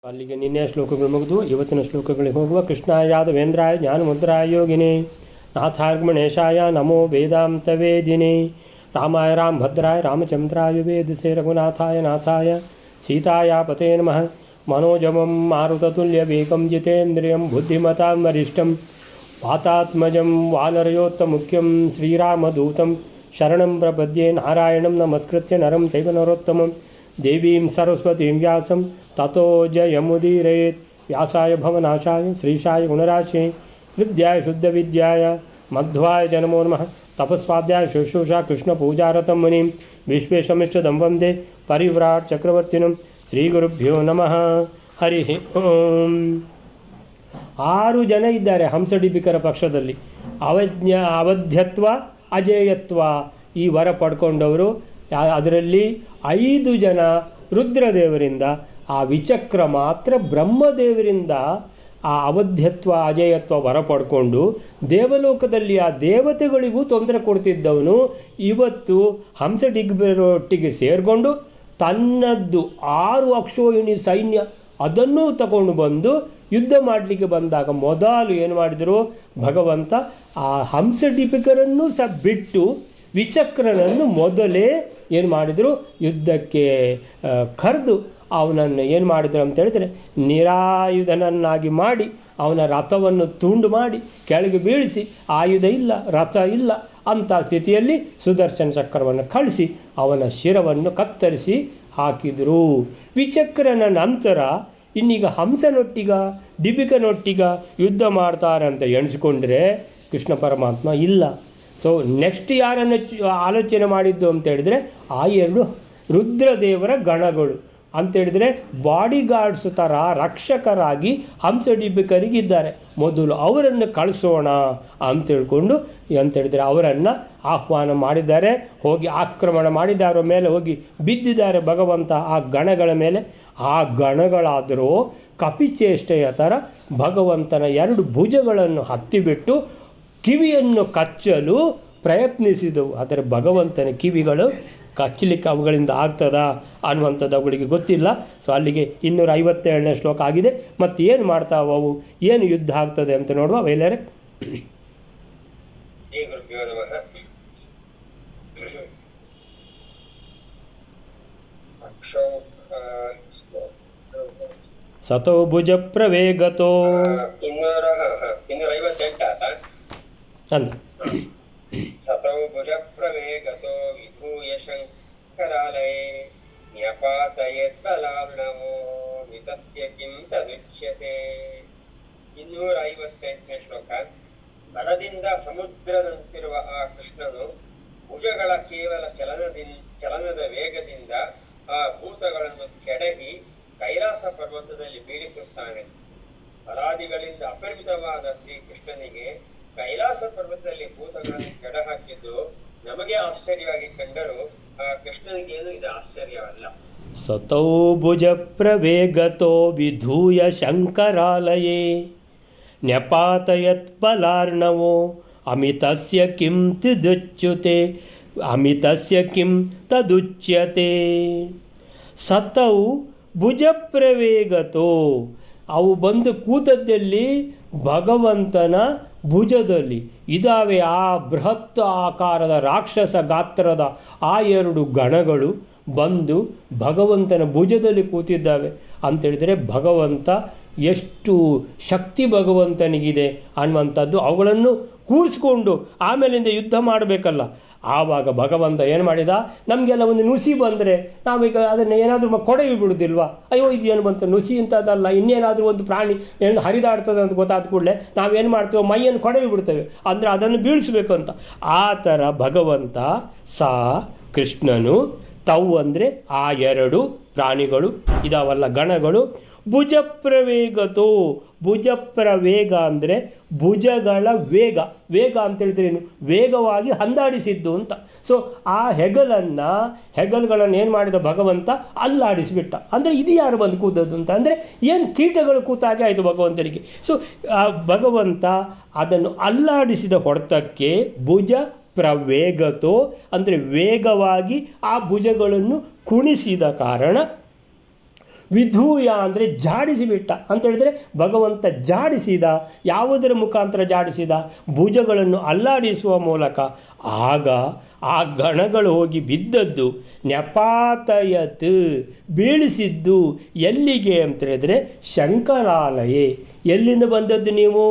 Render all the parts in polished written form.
ಅಲ್ಲಿಗೆ ನಿನ್ನೆಯ ಶ್ಲೋಕಗಳು ಮುಗಿದು ಇವತ್ತಿನ ಶ್ಲೋಕಗಳಿಗೆ ಹೋಗುವ. ಕೃಷ್ಣಾಯ ವೇಂದ್ರಾಯ ಜ್ಞಾನಮುದ್ರಾಯ ಯೋಗಿನಿ ನಾಥಾರ್ಗಮಣೇಶಾಯ ನಮೋ ವೇದಾಂತ ವೇದಿನಿ ರಾಮಾಯ ರಾಮಭದ್ರಾಯ ರಾಮಚಂದ್ರಾಯ ವೇದಸೆ ರಘುನಾಥಾಯ ನಾಥಾಯ ಸೀತಾಯ ಪತೆ ನಮಃ. ಮನೋಜಮಂ ಮಾರುತತುಲ್ಯ ವೇಗಂ ಜಿತೇಂದ್ರಿಯಂ ಬುದ್ಧಿಮತಾಂ ವರಿಷ್ಠಂ ವಾತಾತ್ಮಜಂ ವಾನರಯೋತ್ತಮುಖ್ಯಂ ಶ್ರೀರಾಮದೂತಂ ಶರಣಂ ಪ್ರಪದ್ಯೆ. ನಾರಾಯಣಂ ನಮಸ್ಕೃತ್ಯ ನರಂ ಚೈವ ನರೋತ್ತಮಂ ದೇವೀಂ ಸರಸ್ವತೀಂ ವ್ಯಾಸಂ ತಥೋ ಜಯಮುದೀರಯೇತ್. ವ್ಯಾಸಾಯ ಭವನಾಶಾಯ ಶ್ರೀಶಾಯ ಗುಣರಾಶೇ ವಿದ್ಯಾಯ ಶುದ್ಧವಿದ್ಯಾಯ ಮಧ್ವಾಯ ಜನಮೋ ನಮಃ. ತಪಸ್ವಾಧ್ಯಾಯ ಶುಶ್ರೂಷಾ ಕೃಷ್ಣಪೂಜಾರತಂ ಮುನಿಂ ವಿಶ್ವೇಶಮಿಷ್ಟದಂ ವಂದೇ ಪರಿವ್ರಾಟ್ ಚಕ್ರವರ್ತಿನಂ. ಶ್ರೀಗುರುಭ್ಯೋ ನಮಃ. ಹರಿ ಓಂ. 6 ಜನ ಇದ್ದಾರೆ ಹಂಸಡಿಬಿಕರ ಪಕ್ಷದಲ್ಲಿ. ಅವಧ್ಯತ್ವ ಅಜೇಯತ್ವ ಈ ವರ ಪಡ್ಕೊಂಡವರು. ಅದರಲ್ಲಿ 5 ಜನ ರುದ್ರದೇವರಿಂದ, ಆ ವಿಚಕ್ರ ಮಾತ್ರ ಬ್ರಹ್ಮದೇವರಿಂದ ಆ ಅವಧ್ಯತ್ವ ಅಜೇಯತ್ವ ವರ ಪಡ್ಕೊಂಡು ದೇವಲೋಕದಲ್ಲಿ ಆ ದೇವತೆಗಳಿಗೂ ತೊಂದರೆ ಕೊಡ್ತಿದ್ದವನು ಇವತ್ತು ಹಂಸಡಿಬಿಕರೊಟ್ಟಿಗೆ ಸೇರಿಕೊಂಡು ತನ್ನದ್ದು 6 ಅಕ್ಷೋಹಿಣಿ ಸೈನ್ಯ ಅದನ್ನೂ ತಗೊಂಡು ಬಂದು ಯುದ್ಧ ಮಾಡಲಿಕ್ಕೆ ಬಂದಾಗ ಮೊದಲು ಏನು ಮಾಡಿದರು, ಭಗವಂತ ಆ ಹಂಸಡಿಬಿಕರನ್ನು ಸಹ ಬಿಟ್ಟು ವಿಚಕ್ರನನ್ನು ಮೊದಲೇ ಏನು ಮಾಡಿದರು, ಯುದ್ಧಕ್ಕೆ ಕರೆದು ಅವನನ್ನು ಏನು ಮಾಡಿದರು ಅಂತ ಹೇಳಿದರೆ ನಿರಾಯುಧನನ್ನಾಗಿ ಮಾಡಿ ಅವನ ರಥವನ್ನು ತುಂಡು ಮಾಡಿ ಕೆಳಗೆ ಬೀಳಿಸಿ, ಆಯುಧ ಇಲ್ಲ ರಥ ಇಲ್ಲ ಅಂಥ ಸ್ಥಿತಿಯಲ್ಲಿ ಸುದರ್ಶನ ಚಕ್ರವನ್ನು ಕಳಿಸಿ ಅವನ ಶಿರವನ್ನು ಕತ್ತರಿಸಿ ಹಾಕಿದರು. ವಿಚಕ್ರನ ನಂತರ ಇನ್ನೀಗ ಹಂಸನೊಟ್ಟಿಗ ಡಿಬಿಕನೊಟ್ಟಿಗ ಯುದ್ಧ ಮಾಡ್ತಾರೆ ಅಂತ ಎಣಿಸ್ಕೊಂಡ್ರೆ ಕೃಷ್ಣ ಪರಮಾತ್ಮ ಇಲ್ಲ. ಸೊ ನೆಕ್ಸ್ಟ್ ಯಾರನ್ನು ಆಲೋಚನೆ ಮಾಡಿದ್ದು ಅಂತ ಹೇಳಿದರೆ ಆ 2 ರುದ್ರದೇವರ ಗಣಗಳು ಅಂತೇಳಿದರೆ ಬಾಡಿಗಾರ್ಡ್ಸ್ ಥರ ರಕ್ಷಕರಾಗಿ ಹಂಸಡಿಬಿಕರಿಗಿದ್ದಾರೆ. ಮೊದಲು ಅವರನ್ನು ಕಳಿಸೋಣ ಅಂತೇಳ್ಕೊಂಡು ಅಂತೇಳಿದರೆ ಅವರನ್ನು ಆಹ್ವಾನ ಮಾಡಿದ್ದಾರೆ. ಹೋಗಿ ಆಕ್ರಮಣ ಮಾಡಿದವರ ಮೇಲೆ ಹೋಗಿ ಬಿದ್ದಿದ್ದಾರೆ ಭಗವಂತ ಆ ಗಣಗಳ ಮೇಲೆ. ಆ ಗಣಗಳಾದರೂ ಕಪಿಚೇಷ್ಟೆಯ ಥರ ಭಗವಂತನ 2 ಭುಜಗಳನ್ನು ಹತ್ತಿಬಿಟ್ಟು ಕಿವಿಯನ್ನು ಕಚ್ಚಲು ಪ್ರಯತ್ನಿಸಿದವು. ಆದರೆ ಭಗವಂತನ ಕಿವಿಗಳು ಕಚ್ಚಲಿಕ್ಕೆ ಅವುಗಳಿಂದ ಆಗ್ತದಾ ಅನ್ನುವಂಥದ್ದು ಅವುಗಳಿಗೆ ಗೊತ್ತಿಲ್ಲ. ಸೊ ಅಲ್ಲಿಗೆ 257ನೇ ಶ್ಲೋಕ ಆಗಿದೆ. ಮತ್ತು ಏನು ಮಾಡ್ತಾವೆ ಅವು, ಏನು ಯುದ್ಧ ಆಗ್ತದೆ ಅಂತ ನೋಡುವ. ವೈಲರೆ ಸತೋ ಭುಜ ಪ್ರವೇಗತೋ ಅಂದ ಸತೋ ಭುಜ ಪ್ರವೇಗತೋ ವಿಧೂಯ ಶಂಕರಾಲಯೇ ನ್ಯಪಾತಯೇತ್ ಬಲಾರ್ಣವೋ ಮಿತಸ್ಯ ಕಿಂ ತದುಚ್ಯತೆ. 258ನೇ ಶ್ಲೋಕ. ಬಲದಿಂದ ಸಮುದ್ರದಂತಿರುವ ಆ ಕೃಷ್ಣನು ಭುಜಗಳ ಕೇವಲ ಚಲನದ ವೇಗದಿಂದ ಆ ಭೂತಗಳನ್ನು ಕೆಡಹಿ ಕೈಲಾಸ ಪರ್ವತದಲ್ಲಿ ಬೀಳಿಸುತ್ತಾನೆ. ಬಲಾದಿಗಳಿಂದ ಅಪರಿಮಿತವಾದ ಶ್ರೀಕೃಷ್ಣನಿಗೆ ಕೈಲಾಸ ಪರ್ವತದಲ್ಲಿ ಭೂತಗಳನ್ನು ಕೆಡಹಾಕಿದ್ದು ನಮಗೆ ಆಶ್ಚರ್ಯವಾಗಿ ಕಂಡರೂ ಆ ಕೃಷ್ಣನಿಗೇನು ಇದು ಆಶ್ಚರ್ಯವಲ್ಲ. ಸತೌ ಭುಜ ಪ್ರವೇಗತೋ ವಿಧೂಯ ಶಂಕರಾಲಯೇ ನ್ಯಪಾತಯತ್ ಬಲಾರ್ಣವೋ ಅಮಿತಸ್ಯ ಕಿಂ ತದುಚ್ಯತೆ ಅಮಿತಸ್ಯ ಕಿಂ ತದುಚ್ಯತೆ. ಸತೌ ಭುಜ ಪ್ರವೇಗತೋ ಅವು ಬಂದು ಕೂತದ್ದಲ್ಲಿ ಭಗವಂತನ ಭುಜದಲ್ಲಿ ಇದ್ದಾವೆ. ಆ ಬೃಹತ್ ಆಕಾರದ ರಾಕ್ಷಸ ಗಾತ್ರದ ಆ 2 ಗಣಗಳು ಬಂದು ಭಗವಂತನ ಭುಜದಲ್ಲಿ ಕೂತಿದ್ದಾವೆ. ಅಂತೇಳಿದರೆ ಭಗವಂತ ಎಷ್ಟು ಶಕ್ತಿ ಭಗವಂತನಿಗಿದೆ ಅನ್ನುವಂಥದ್ದು ಅವುಗಳನ್ನು ಕೂರಿಸ್ಕೊಂಡು ಆಮೇಲಿಂದ ಯುದ್ಧ ಮಾಡಬೇಕಲ್ಲ. ಆವಾಗ ಭಗವಂತ ಏನು ಮಾಡಿದ, ನಮಗೆಲ್ಲ ಒಂದು ನುಸಿ ಬಂದರೆ ನಾವೀಗ ಅದನ್ನು ಏನಾದರೂ ಕೊಡೆಯು ಬಿಡೋದಿಲ್ವಾ? ಅಯ್ಯೋ ಇದು ಏನು ಬಂತು ನುಸಿ ಇಂಥದ್ದಲ್ಲ, ಇನ್ನೇನಾದರೂ ಒಂದು ಪ್ರಾಣಿ ಏನು ಹರಿದಾಡ್ತದೆ ಅಂತ ಗೊತ್ತಾದ ಕೂಡಲೇ ನಾವೇನು ಮಾಡ್ತೇವೆ, ಮೈಯನ್ನು ಕೊಡೆಯು ಬಿಡ್ತೇವೆ, ಅಂದರೆ ಅದನ್ನು ಬೀಳಿಸ್ಬೇಕು ಅಂತ. ಆ ಥರ ಭಗವಂತ ಕೃಷ್ಣನು ತೌ ಅಂದರೆ ಆ 2 ಪ್ರಾಣಿಗಳು ಇದಾವಲ್ಲ ಗಣಗಳು. ಭುಜ ಪ್ರವೇಗತೋ ಭುಜ ಪ್ರವೇಗ ಅಂದರೆ ಭುಜಗಳ ವೇಗ. ವೇಗ ಅಂತ ಹೇಳ್ತಾರೆ ಏನು, ವೇಗವಾಗಿ ಹಂದಾಡಿಸಿದ್ದು ಅಂತ. ಸೊ ಆ ಹೆಗಲ್ಗಳನ್ನು ಏನು ಮಾಡಿದ ಭಗವಂತ ಅಲ್ಲಾಡಿಸಿಬಿಟ್ಟ. ಅಂದರೆ ಇದು ಯಾರು ಬಂದು ಕೂದದ್ದು ಅಂತ ಅಂದರೆ ಏನು ಕೀಟಗಳು ಕೂತಾಗೆ ಆಯಿತು ಭಗವಂತನಿಗೆ. ಸೊ ಆ ಭಗವಂತ ಅದನ್ನು ಅಲ್ಲಾಡಿಸಿದ ಹೊಡೆತಕ್ಕೆ ಭುಜ ಪ್ರವೇಗತೋ ಅಂದರೆ ವೇಗವಾಗಿ ಆ ಭುಜಗಳನ್ನು ಕುಣಿಸಿದ ಕಾರಣ ವಿಧೂಯ ಅಂದರೆ ಜಾಡಿಸಿಬಿಟ್ಟ ಅಂತ ಹೇಳಿದ್ರೆ ಭಗವಂತ ಜಾಡಿಸಿದ. ಯಾವುದರ ಮುಖಾಂತರ ಜಾಡಿಸಿದ? ಭುಜಗಳನ್ನು ಅಲ್ಲಾಡಿಸುವ ಮೂಲಕ. ಆಗ ಆ ಗಣಗಳು ಹೋಗಿ ಬಿದ್ದದ್ದು. ನ್ಯಪಾತಯತ್ ಬೀಳಿಸಿದ್ದು ಎಲ್ಲಿಗೆ ಅಂತ ಹೇಳಿದ್ರೆ ಶಂಕರಾಲಯೇ. ಎಲ್ಲಿಂದ ಬಂದದ್ದು ನೀವು?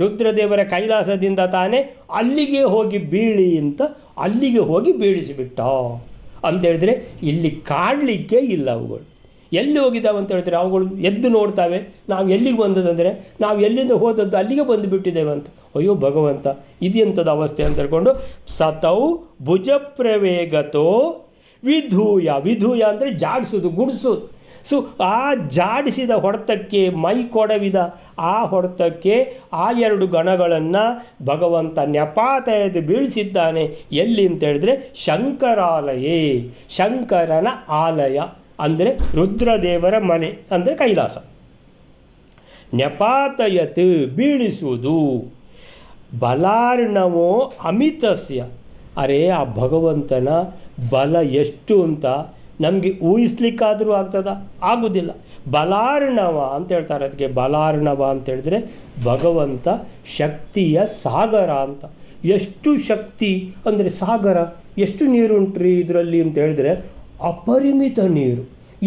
ರುದ್ರದೇವರ ಕೈಲಾಸದಿಂದ ತಾನೇ. ಅಲ್ಲಿಗೆ ಹೋಗಿ ಬೀಳಿ ಅಂತ ಅಲ್ಲಿಗೆ ಹೋಗಿ ಬೀಳಿಸಿಬಿಟ್ಟ ಅಂತೇಳಿದ್ರೆ ಇಲ್ಲಿ ಕಾಡಲಿಕ್ಕೆ ಇಲ್ಲ ಅವುಗಳು. ಎಲ್ಲಿ ಹೋಗಿದ್ದಾವೆ ಅಂತ ಹೇಳ್ತಾರೆ? ಅವುಗಳು ಎದ್ದು ನೋಡ್ತಾವೆ, ನಾವು ಎಲ್ಲಿಗೆ ಬಂದದಂದರೆ ನಾವು ಎಲ್ಲಿಂದ ಹೋದದ್ದು ಅಲ್ಲಿಗೆ ಬಂದು ಬಿಟ್ಟಿದ್ದೇವೆ ಅಂತ. ಅಯ್ಯೋ ಭಗವಂತ, ಇದೆಂಥದ ಅವಸ್ಥೆ ಅಂತ ಹೇಳ್ಕೊಂಡು ಸತೌ ಭುಜಪ್ರವೇಗತೋ ವಿಧೂಯ. ವಿಧೂಯ ಅಂದರೆ ಜಾಡಿಸೋದು, ಗುಡಿಸೋದು. ಸೊ ಆ ಜಾಡಿಸಿದ ಹೊಡೆತಕ್ಕೆ, ಮೈ ಕೊಡವಿದ ಆ ಹೊಡೆತಕ್ಕೆ ಆ ಎರಡು ಗಣಗಳನ್ನು ಭಗವಂತ ನ್ಯಪಾತಯದ ಬೀಳಿಸಿದ್ದಾನೆ. ಎಲ್ಲಿ ಅಂತ ಹೇಳಿದ್ರೆ ಶಂಕರಾಲಯೇ. ಶಂಕರನ ಆಲಯ ಅಂದರೆ ರುದ್ರದೇವರ ಮನೆ ಅಂದರೆ ಕೈಲಾಸ. ನ್ಯಪಾತಯತ್ ಬೀಳಿಸುವುದು. ಬಲಾರ್ಣವೋ ಅಮಿತಸ್ಯ. ಅರೇ ಆ ಭಗವಂತನ ಬಲ ಎಷ್ಟು ಅಂತ ನಮಗೆ ಊಹಿಸ್ಲಿಕ್ಕಾದರೂ ಆಗ್ತದ? ಆಗುವುದಿಲ್ಲ. ಬಲಾರ್ಣವ ಅಂತ ಹೇಳ್ತಾರೆ. ಅದಕ್ಕೆ ಬಲಾರ್ಣವ ಅಂತ ಹೇಳಿದ್ರೆ ಭಗವಂತ ಶಕ್ತಿಯ ಸಾಗರ ಅಂತ. ಎಷ್ಟು ಶಕ್ತಿ ಅಂದರೆ ಸಾಗರ. ಎಷ್ಟು ನೀರುಂಟ್ರಿ ಇದರಲ್ಲಿ ಅಂತ ಹೇಳಿದ್ರೆ ಅಪರಿಮಿತ ನೀರು.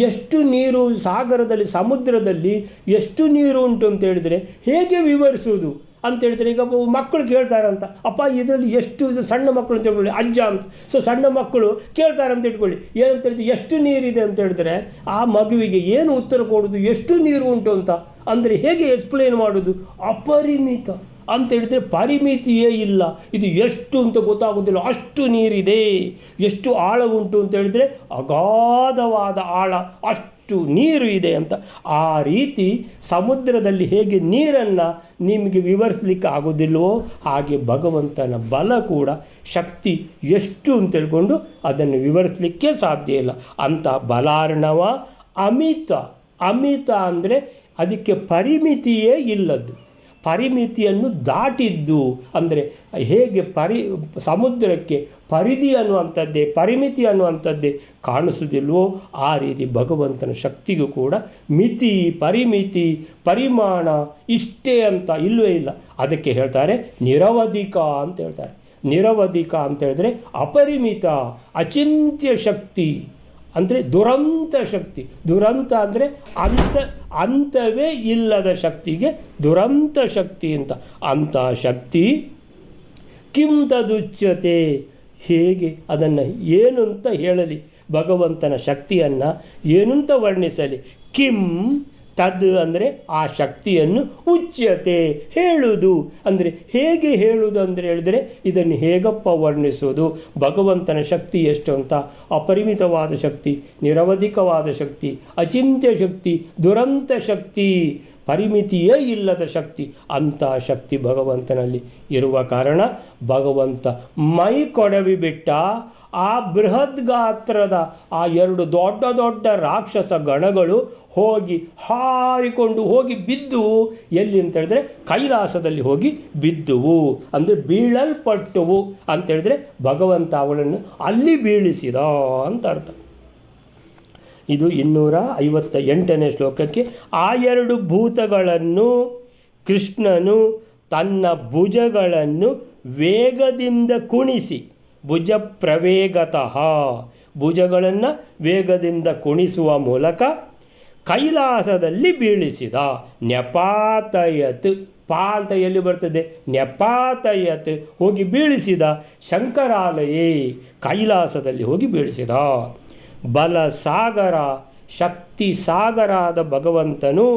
ಎಷ್ಟು ನೀರು ಸಾಗರದಲ್ಲಿ, ಸಮುದ್ರದಲ್ಲಿ ಎಷ್ಟು ನೀರು ಉಂಟು ಅಂತ ಹೇಳಿದರೆ ಹೇಗೆ ವಿವರಿಸುವುದು ಅಂತ ಹೇಳಿದ್ರೆ, ಈಗ ಮಕ್ಕಳು ಕೇಳ್ತಾರಂತ, ಅಪ್ಪ ಇದರಲ್ಲಿ ಎಷ್ಟು ಇದು, ಸಣ್ಣ ಮಕ್ಕಳು ಅಂತ ಹೇಳ್ಕೊಳ್ಳಿ, ಅಜ್ಜ ಅಂತ. ಸೊ ಸಣ್ಣ ಮಕ್ಕಳು ಕೇಳ್ತಾರಂತ ಇಟ್ಕೊಳ್ಳಿ, ಏನಂತ ಹೇಳಿದ್ರೆ ಎಷ್ಟು ನೀರಿದೆ ಅಂತ ಹೇಳಿದ್ರೆ ಆ ಮಗುವಿಗೆ ಏನು ಉತ್ತರ ಕೊಡೋದು? ಎಷ್ಟು ನೀರು ಉಂಟು ಅಂತ ಅಂದರೆ ಹೇಗೆ ಎಕ್ಸ್ಪ್ಲೇನ್ ಮಾಡೋದು? ಅಪರಿಮಿತ ಅಂತ ಹೇಳಿದ್ರೆ ಪರಿಮಿತಿಯೇ ಇಲ್ಲ. ಇದು ಎಷ್ಟು ಅಂತ ಗೊತ್ತಾಗೋದಿಲ್ಲ, ಅಷ್ಟು ನೀರಿದೆ. ಎಷ್ಟು ಆಳ ಉಂಟು ಅಂತ ಹೇಳಿದ್ರೆ ಅಗಾಧವಾದ ಆಳ, ಅಷ್ಟು ನೀರು ಇದೆ ಅಂತ. ಆ ರೀತಿ ಸಮುದ್ರದಲ್ಲಿ ಹೇಗೆ ನೀರನ್ನು ನಿಮಗೆ ವಿವರಿಸಲಿಕ್ಕೆ ಆಗೋದಿಲ್ವೋ ಹಾಗೆ ಭಗವಂತನ ಬಲ ಕೂಡ, ಶಕ್ತಿ ಎಷ್ಟು ಅಂತ ಹೇಳ್ಕೊಂಡು ಅದನ್ನು ವಿವರಿಸಲಿಕ್ಕೆ ಸಾಧ್ಯ ಇಲ್ಲ ಅಂತ. ಬಲಾರ್ಣವ ಅಮಿತ. ಅಮಿತ ಅಂದರೆ ಅದಕ್ಕೆ ಪರಿಮಿತಿಯೇ ಇಲ್ಲದ್ದು. ಪರಿಮಿತಿಯನ್ನು ದಾಟಿದ್ದು ಅಂದರೆ ಹೇಗೆ ಸಮುದ್ರಕ್ಕೆ ಪರಿಧಿ ಅನ್ನುವಂಥದ್ದೇ, ಪರಿಮಿತಿ ಅನ್ನುವಂಥದ್ದೇ ಕಾಣಿಸೋದಿಲ್ವೋ ಆ ರೀತಿ ಭಗವಂತನ ಶಕ್ತಿಗೂ ಕೂಡ ಮಿತಿ, ಪರಿಮಿತಿ, ಪರಿಮಾಣ ಇಷ್ಟೇ ಅಂತ ಇಲ್ಲವೇ ಇಲ್ಲ. ಅದಕ್ಕೆ ಹೇಳ್ತಾರೆ ನಿರವಧಿಕ ಅಂತ ಹೇಳ್ತಾರೆ. ನಿರವಧಿಕ ಅಂತ ಹೇಳಿದ್ರೆ ಅಪರಿಮಿತ, ಅಚಿಂತ್ಯ ಶಕ್ತಿ ಅಂದರೆ ದುರಂತ ಶಕ್ತಿ. ದುರಂತ ಅಂದರೆ ಅಂತವೇ ಇಲ್ಲದ ಶಕ್ತಿಗೆ ದುರಂತ ಶಕ್ತಿ ಅಂತ. ಅಂಥ ಶಕ್ತಿ ಕಿಂ ತದುಚ್ಯತೆ. ಹೇಗೆ ಅದನ್ನು ಏನು ಅಂತ ಹೇಳಲಿ? ಭಗವಂತನ ಶಕ್ತಿಯನ್ನು ಏನಂತ ವರ್ಣಿಸಲಿ? ಕಿಂ ತದ್ ಅಂದರೆ ಆ ಶಕ್ತಿಯನ್ನು ಉಚ್ಯತೆ ಹೇಳುವುದು ಅಂದರೆ ಹೇಗೆ ಹೇಳುವುದು ಅಂದರೆ ಹೇಳಿದರೆ ಇದನ್ನು ಹೇಗಪ್ಪ ವರ್ಣಿಸೋದು? ಭಗವಂತನ ಶಕ್ತಿ ಎಷ್ಟು ಅಂತ. ಅಪರಿಮಿತವಾದ ಶಕ್ತಿ, ನಿರವಧಿಕವಾದ ಶಕ್ತಿ, ಅಚಿಂತ್ಯ ಶಕ್ತಿ, ದುರಂತ ಶಕ್ತಿ, ಪರಿಮಿತಿಯೇ ಇಲ್ಲದ ಶಕ್ತಿ. ಅಂಥ ಶಕ್ತಿ ಭಗವಂತನಲ್ಲಿ ಇರುವ ಕಾರಣ ಭಗವಂತ ಮೈ ಕೊಡವಿ ಬಿಟ್ಟ. ಆ ಬೃಹತ್ ಗಾತ್ರದ ಆ ಎರಡು ದೊಡ್ಡ ದೊಡ್ಡ ರಾಕ್ಷಸ ಗಣಗಳು ಹೋಗಿ ಹಾರಿಕೊಂಡು ಹೋಗಿ ಬಿದ್ದುವು. ಎಲ್ಲಿ ಅಂತ ಹೇಳಿದ್ರೆ ಕೈಲಾಸದಲ್ಲಿ ಹೋಗಿ ಬಿದ್ದುವು, ಅಂದರೆ ಬೀಳಲ್ಪಟ್ಟವು ಅಂತ ಹೇಳಿದ್ರೆ ಭಗವಂತ ಅವಳನ್ನು ಅಲ್ಲಿ ಬೀಳಿಸಿದ ಅಂತ ಅರ್ಥ. ಇದು 258ನೇ ಶ್ಲೋಕಕ್ಕೆ. ಆ ಎರಡು ಭೂತಗಳನ್ನು ಕೃಷ್ಣನು ತನ್ನ ಭುಜಗಳನ್ನು ವೇಗದಿಂದ ಕುಣಿಸಿ, ಭುಜ ಪ್ರವೇಗತಃ ಭುಜಗಳನ್ನು ವೇಗದಿಂದ ಕುಣಿಸುವ ಮೂಲಕ ಕೈಲಾಸದಲ್ಲಿ ಬೀಳಿಸಿದ. ನ್ಯಪಾತಯತ್, ಪಾ ಅಂತ ಎಲ್ಲಿ ಬರ್ತದೆ? ನ್ಯಪಾತಯತ್ ಹೋಗಿ ಬೀಳಿಸಿದ. ಶಂಕರಾಲಯೇ ಕೈಲಾಸದಲ್ಲಿ ಹೋಗಿ ಬೀಳಿಸಿದ. ಬಲ ಸಾಗರ, ಶಕ್ತಿ ಸಾಗರಾದ ಭಗವಂತನು,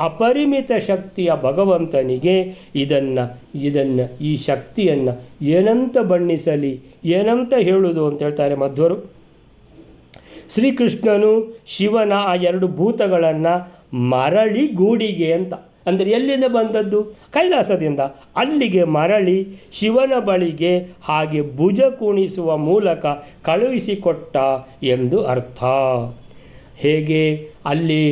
ಅಪರಿಮಿತ ಶಕ್ತಿಯ ಭಗವಂತನಿಗೆ ಇದನ್ನು ಈ ಶಕ್ತಿಯನ್ನು ಏನಂತ ಬಣ್ಣಿಸಲಿ, ಏನಂತ ಹೇಳುವುದು ಅಂತ ಹೇಳ್ತಾರೆ ಮಧ್ವರು. ಶ್ರೀಕೃಷ್ಣನು ಶಿವನ ಆ ಎರಡು ಭೂತಗಳನ್ನು ಮರಳಿ ಗೂಡಿಗೆ ಅಂತ, ಅಂದರೆ ಎಲ್ಲಿಂದ ಬಂದದ್ದು? ಕೈಲಾಸದಿಂದ. ಅಲ್ಲಿಗೆ ಮರಳಿ ಶಿವನ ಬಳಿಗೆ ಹಾಗೆ ಭುಜ ಕುಣಿಸುವ ಮೂಲಕ ಕಳುಹಿಸಿಕೊಟ್ಟ ಎಂದು ಅರ್ಥ. ಹೇಗೆ ಅಲ್ಲಿ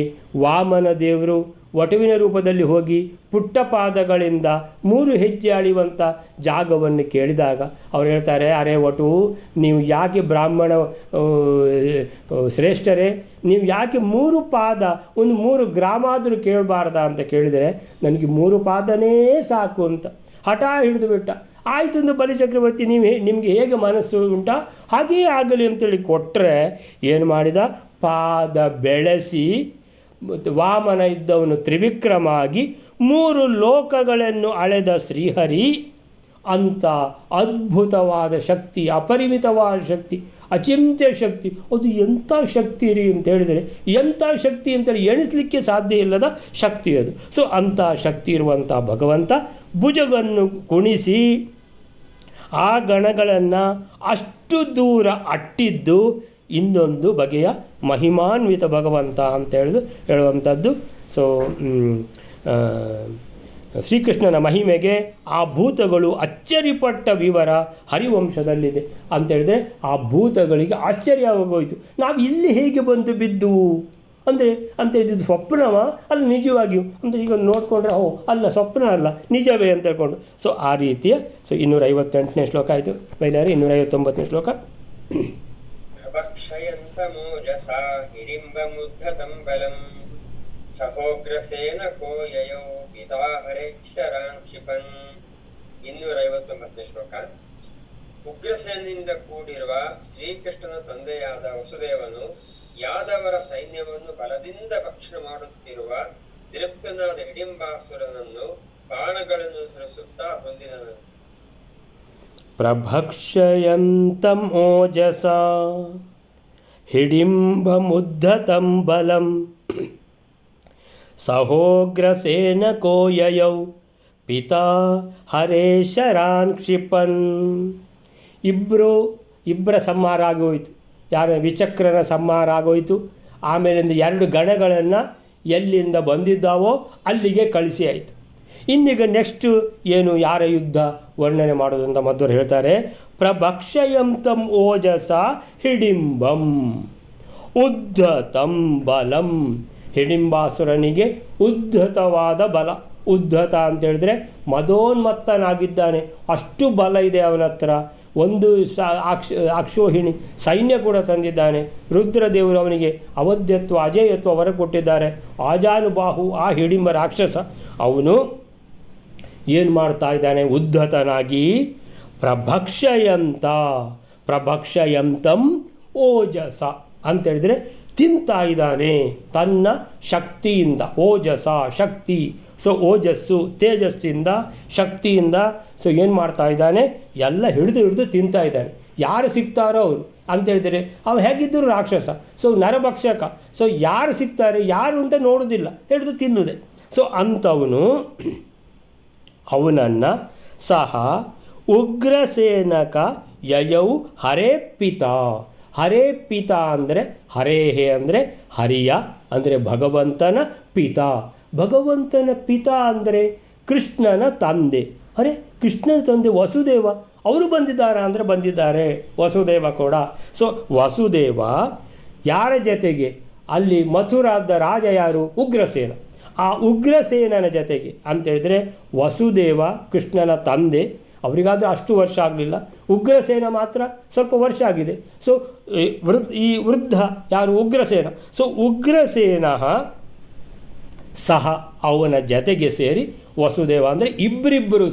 ವಾಮನ ದೇವರು ವಟುವಿನ ರೂಪದಲ್ಲಿ ಹೋಗಿ ಪುಟ್ಟ ಪಾದಗಳಿಂದ 3 ಹೆಜ್ಜೆ ಅಳೆಯುವಂಥ ಜಾಗವನ್ನು ಕೇಳಿದಾಗ ಅವ್ರು ಹೇಳ್ತಾರೆ, ಅರೆ ವಟು, ನೀವು ಯಾಕೆ ಬ್ರಾಹ್ಮಣ ಶ್ರೇಷ್ಠರೇ, ನೀವು ಯಾಕೆ 3 ಪಾದ, ಒಂದು 3 ಗ್ರಾಮ ಆದರೂ ಕೇಳಬಾರ್ದಾ ಅಂತ ಕೇಳಿದರೆ, ನನಗೆ 3 ಪಾದನೇ ಸಾಕು ಅಂತ ಹಠ ಹಿಡಿದು ಬಿಟ್ಟ. ಆಯಿತು ಒಂದು ಬಲಿಚಕ್ರವರ್ತಿ, ನಿಮಗೆ ಹೇಗೆ ಮನಸ್ಸು ಉಂಟಾ ಹಾಗೆಯೇ ಆಗಲಿ ಅಂತೇಳಿ ಕೊಟ್ಟರೆ, ಏನು ಮಾಡಿದ, ಪಾದ ಬೆಳೆಸಿ ವಾಮನ ಇದ್ದವನು ತ್ರಿವಿಕ್ರಮ ಆಗಿ 3 ಲೋಕಗಳನ್ನು ಅಳೆದ ಶ್ರೀಹರಿ ಅಂಥ ಅದ್ಭುತವಾದ ಶಕ್ತಿ, ಅಪರಿಮಿತವಾದ ಶಕ್ತಿ, ಅಚಿಂತ್ಯ ಶಕ್ತಿ. ಅದು ಎಂಥ ಶಕ್ತಿ ರೀ ಅಂತ ಹೇಳಿದರೆ, ಎಂಥ ಶಕ್ತಿ ಅಂತೇಳಿ ಎಣಿಸಲಿಕ್ಕೆ ಸಾಧ್ಯ ಇಲ್ಲದ ಶಕ್ತಿ ಅದು. ಸೊ ಅಂಥ ಶಕ್ತಿ ಇರುವಂಥ ಭಗವಂತ ಭುಜವನ್ನು ಕುಣಿಸಿ ಆ ಗಣಗಳನ್ನು ಅಷ್ಟು ದೂರ ಅಟ್ಟಿದ್ದು ಇನ್ನೊಂದು ಬಗೆಯ ಮಹಿಮಾನ್ವಿತ ಭಗವಂತ ಅಂತ ಹೇಳುವಂಥದ್ದು. ಸೊ ಶ್ರೀಕೃಷ್ಣನ ಮಹಿಮೆಗೆ ಆ ಭೂತಗಳು ಅಚ್ಚರಿಪಟ್ಟ ವಿವರ ಹರಿವಂಶದಲ್ಲಿದೆ ಅಂತ ಹೇಳಿದ್ರೆ, ಆ ಭೂತಗಳಿಗೆ ಆಶ್ಚರ್ಯವಾಗೋಯಿತು, ನಾವು ಇಲ್ಲಿ ಹೇಗೆ ಬಂದು ಬಿದ್ದು ಅಂತ ಇದು ಸ್ವಪ್ನವ ಅಲ್ಲ ನಿಜವಾಗಿಯೂ ಅಂತ ಈಗ ನೋಡಿಕೊಂಡ್ರೆ, ಅಲ್ಲ ಸ್ವಪ್ನ ಅಲ್ಲ ನಿಜವೇ ಅಂತ ಹೇಳ್ಕೊಂಡು. ಸೊ ಆ ರೀತಿಯ 258ನೇ ಶ್ಲೋಕ ಆಯಿತು. ಬೈಲಾರಿ 259ನೇ ಶ್ಲೋಕ. ಭಕ್ಷಯಂತಮೋಜಸಾ ಹಿಡಿಂಬಮುದ್ಧತಂ ಬಲಂ ಸಹೋಗ್ರಸೇನ ಕೋಯಯೌ ಪಿತಾಹರೇಕ್ಷರಾನ್ ಕ್ಷಿಪನ್. 259ನೇ ಶ್ಲೋಕ. ಉಗ್ರಸೇನಿಂದ ಕೂಡಿರುವ ಶ್ರೀಕೃಷ್ಣನ ತಂದೆಯಾದ ವಸುದೇವನು ಯಾದವರ ಸೈನ್ಯವನ್ನು ಬಲದಿಂದ ಭಕ್ಷಣೆ ಮಾಡುತ್ತಿರುವ ದೃಪ್ತನಾದ ಹಿಡಿಂಬಾಸುರನನ್ನು ಬಾಣಗಳನ್ನು ಸುರಿಸುತ್ತಾ ಹೊಂದಿದನು. ಪ್ರಭಕ್ಷಯಂತಂ ಓಜಸಾ ಹಿಡಿಂಬಮುದ್ಧತಂ ಬಲಂ ಸಹೋಗ್ರಸೇನಕೋ ಯಯೌ ಪಿತಾ ಹರೇಶರಾನ್ ಕ್ಷಿಪನ್. ಇಬ್ಬರ ಸಂಹಾರ ಆಗೋಯಿತು. ಯಾರ ವಿಚಕ್ರನ ಸಂಹಾರ ಆಗೋಯಿತು. ಆಮೇಲಿಂದ 2 ಗಣಗಳನ್ನು ಎಲ್ಲಿಂದ ಬಂದಿದ್ದಾವೋ ಅಲ್ಲಿಗೆ ಕಳಿಸಿ ಆಯಿತು. ಇನ್ನೀಗ ನೆಕ್ಸ್ಟು ಏನು, ಯಾರ ಯುದ್ಧ ವರ್ಣನೆ ಮಾಡೋದು ಅಂತ ಮಧ್ವರು ಹೇಳ್ತಾರೆ. ಪ್ರಭಕ್ಷಯಂತಂ ಓಜಸ ಹಿಡಿಂಬಂ ಉದ್ಧತಂ ಬಲಂ. ಹಿಡಿಂಬಾಸುರನಿಗೆ ಉದ್ಧತವಾದ ಬಲ. ಉದ್ಧತ ಅಂತ ಹೇಳಿದ್ರೆ ಮದೋನ್ಮತ್ತನಾಗಿದ್ದಾನೆ, ಅಷ್ಟು ಬಲ ಇದೆ ಅವನ ಹತ್ರ. ಒಂದು ಅಕ್ಷೋಹಿಣಿ ಸೈನ್ಯ ಕೂಡ ತಂದಿದ್ದಾನೆ. ರುದ್ರದೇವರು ಅವನಿಗೆ ಅವಧ್ಯತ್ವ ಅಜೇಯತ್ವ ವರ ಕೊಟ್ಟಿದ್ದಾರೆ. ಆಜಾನುಬಾಹು ಆ ಹಿಡಿಂಬ ರಾಕ್ಷಸ ಅವನು ಏನು ಮಾಡ್ತಾ ಇದ್ದಾನೆ, ಉದ್ಧತನಾಗಿ ಪ್ರಭಕ್ಷಯಂತಂ ಓಜಸ ಅಂತೇಳಿದರೆ ತಿಂತಾ ಇದ್ದಾನೆ ತನ್ನ ಶಕ್ತಿಯಿಂದ. ಓಜಸ ಶಕ್ತಿ, ಸೊ ಓಜಸ್ಸು ತೇಜಸ್ಸಿಂದ, ಶಕ್ತಿಯಿಂದ. ಸೊ ಏನು ಮಾಡ್ತಾ ಇದ್ದಾನೆ, ಎಲ್ಲ ಹಿಡಿದು ತಿಂತಾ ಇದ್ದಾನೆ. ಯಾರು ಸಿಗ್ತಾರೋ ಅವರು ಅಂತೇಳಿದರೆ, ಅವ ಹೇಗಿದ್ದರು ರಾಕ್ಷಸ, ಸೊ ನರಭಕ್ಷಕ. ಸೊ ಯಾರು ಸಿಗ್ತಾರೆ ಯಾರು ಅಂತ ನೋಡೋದಿಲ್ಲ, ಹಿಡಿದು ತಿನ್ನುವುದೇ. ಸೊ ಅಂಥವನು ಅವನನ್ನು ಸಹ ಉಗ್ರಸೇನಕ ಯಯೌ ಹರೇ ಪಿತಾ. ಹರೇ ಪಿತಾ ಅಂದರೆ ಹರೇಹೇ ಅಂದರೆ ಹರಿಯ ಅಂದರೆ ಭಗವಂತನ ಪಿತಾ. ಭಗವಂತನ ಪಿತಾ ಅಂದರೆ ಕೃಷ್ಣನ ತಂದೆ. ಅರೆ ಕೃಷ್ಣನ ತಂದೆ ವಸುದೇವ, ಅವರು ಬಂದಿದ್ದಾರಾ ಅಂದರೆ ಬಂದಿದ್ದಾರೆ, ವಸುದೇವ ಕೂಡ. ಸೊ ವಸುದೇವ ಯಾರ ಜೊತೆಗೆ, ಅಲ್ಲಿ ಮಥುರಾದ ರಾಜ ಯಾರು, ಉಗ್ರಸೇನ. ಆ ಉಗ್ರಸೇನನ ಜೊತೆಗೆ ಅಂತೇಳಿದರೆ ವಸುದೇವ ಕೃಷ್ಣನ ತಂದೆ, ಅವರಿಗಾದರೂ ಅಷ್ಟು ವರ್ಷ ಆಗಲಿಲ್ಲ. ಉಗ್ರಸೇನ ಮಾತ್ರ ಸ್ವಲ್ಪ ವರ್ಷ ಆಗಿದೆ. ಸೊ ಈ ವೃದ್ಧ ಯಾರು, ಉಗ್ರಸೇನ. ಸೊ ಉಗ್ರಸೇನ ಸಹ ಅವನ ಜೊತೆಗೆ ಸೇರಿ, ವಸುದೇವ ಅಂದರೆ ಇಬ್ಬರಿಬ್ಬರು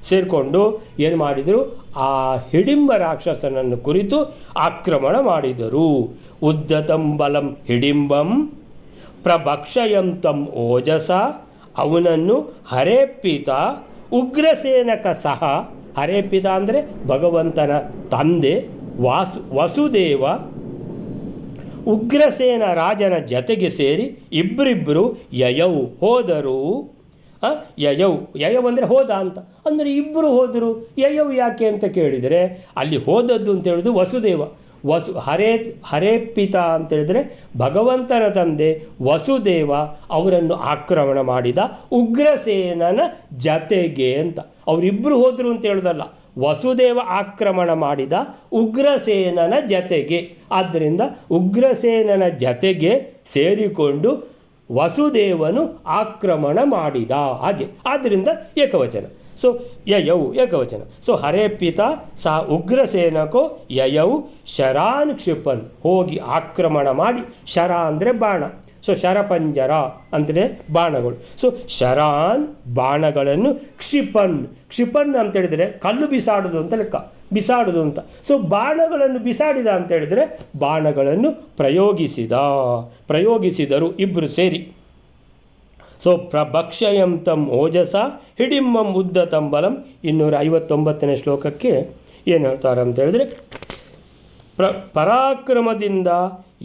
ಸೇರಿಕೊಂಡು ಏನು ಮಾಡಿದರು, ಆ ಹಿಡಿಂಬ ರಾಕ್ಷಸನನ್ನು ಕುರಿತು ಆಕ್ರಮಣ ಮಾಡಿದರು. ಉದ್ಧತಂ ಬಲಂ ಹಿಡಿಂಬಂ ಪ್ರಭಕ್ಷಯಂತಂ ಓಜಸ, ಅವನನ್ನು ಹರೇಪಿತ ಉಗ್ರಸೇನಕ ಸಹ. ಹರೇಪಿತ ಅಂದರೆ ಭಗವಂತನ ತಂದೆ ವಸುದೇವ ಉಗ್ರಸೇನ ರಾಜನ ಜೊತೆಗೆ ಸೇರಿ ಇಬ್ಬರಿಬ್ಬರು ಯಯೌ ಹೋದರು. ಯಯೌ ಅಂದರೆ ಹೋದ ಅಂತ, ಅಂದರೆ ಇಬ್ಬರು ಹೋದರು. ಯಯೌ ಯಾಕೆ ಅಂತ ಕೇಳಿದರೆ, ಅಲ್ಲಿ ಹೋದದ್ದು ಅಂತ ಹೇಳಿದ್ರು ವಸುದೇವ. ಹರೇಪಿತ ಅಂತೇಳಿದರೆ ಭಗವಂತನ ತಂದೆ ವಸುದೇವ ಅವರನ್ನು ಆಕ್ರಮಣ ಮಾಡಿದ ಉಗ್ರಸೇನನ ಜತೆಗೆ ಅಂತ. ಅವರಿಬ್ಬರು ಹೋದರು ಅಂತ ಹೇಳೋದಲ್ಲ, ವಸುದೇವ ಆಕ್ರಮಣ ಮಾಡಿದ ಉಗ್ರಸೇನನ ಜತೆಗೆ. ಆದ್ದರಿಂದ ಉಗ್ರಸೇನನ ಜತೆಗೆ ಸೇರಿಕೊಂಡು ವಸುದೇವನು ಆಕ್ರಮಣ ಮಾಡಿದ. ಹಾಗೆ ಆದ್ದರಿಂದ ಏಕವಚನ. ಸೊ ಯಯೌ ಏಕವಚನ. ಸೊ ಹರೇ ಪಿತ ಸಹ ಉಗ್ರಸೇನಕೋ ಯಯೌ ಶರಾನ್ ಕ್ಷಿಪನ್, ಹೋಗಿ ಆಕ್ರಮಣ ಮಾಡಿ. ಶರ ಅಂದರೆ ಬಾಣ. ಸೊ ಶರಪಂಜರ ಅಂದರೆ ಬಾಣಗಳು. ಸೊ ಶರಾನ್ ಬಾಣಗಳನ್ನು ಕ್ಷಿಪನ್, ಕ್ಷಿಪನ್ ಅಂತ ಹೇಳಿದರೆ ಕಲ್ಲು ಬಿಸಾಡುದು ಅಂತ ಲೆಕ್ಕ, ಬಿಸಾಡುದು ಅಂತ. ಸೊ ಬಾಣಗಳನ್ನು ಬಿಸಾಡಿದ ಅಂತ ಹೇಳಿದರೆ ಬಾಣಗಳನ್ನು ಪ್ರಯೋಗಿಸಿದರು ಇಬ್ಬರು ಸೇರಿ. ಸೊ ಪ್ರಭಕ್ಷಯಂ ತಂ ಓಜಸ ಹಿಡಿಂಬಂ ಉದ್ದತಂ ಬಲಂ. 259ನೇ ಶ್ಲೋಕಕ್ಕೆ ಏನು ಹೇಳ್ತಾರೆ ಅಂತ ಹೇಳಿದರೆ, ಪರಾಕ್ರಮದಿಂದ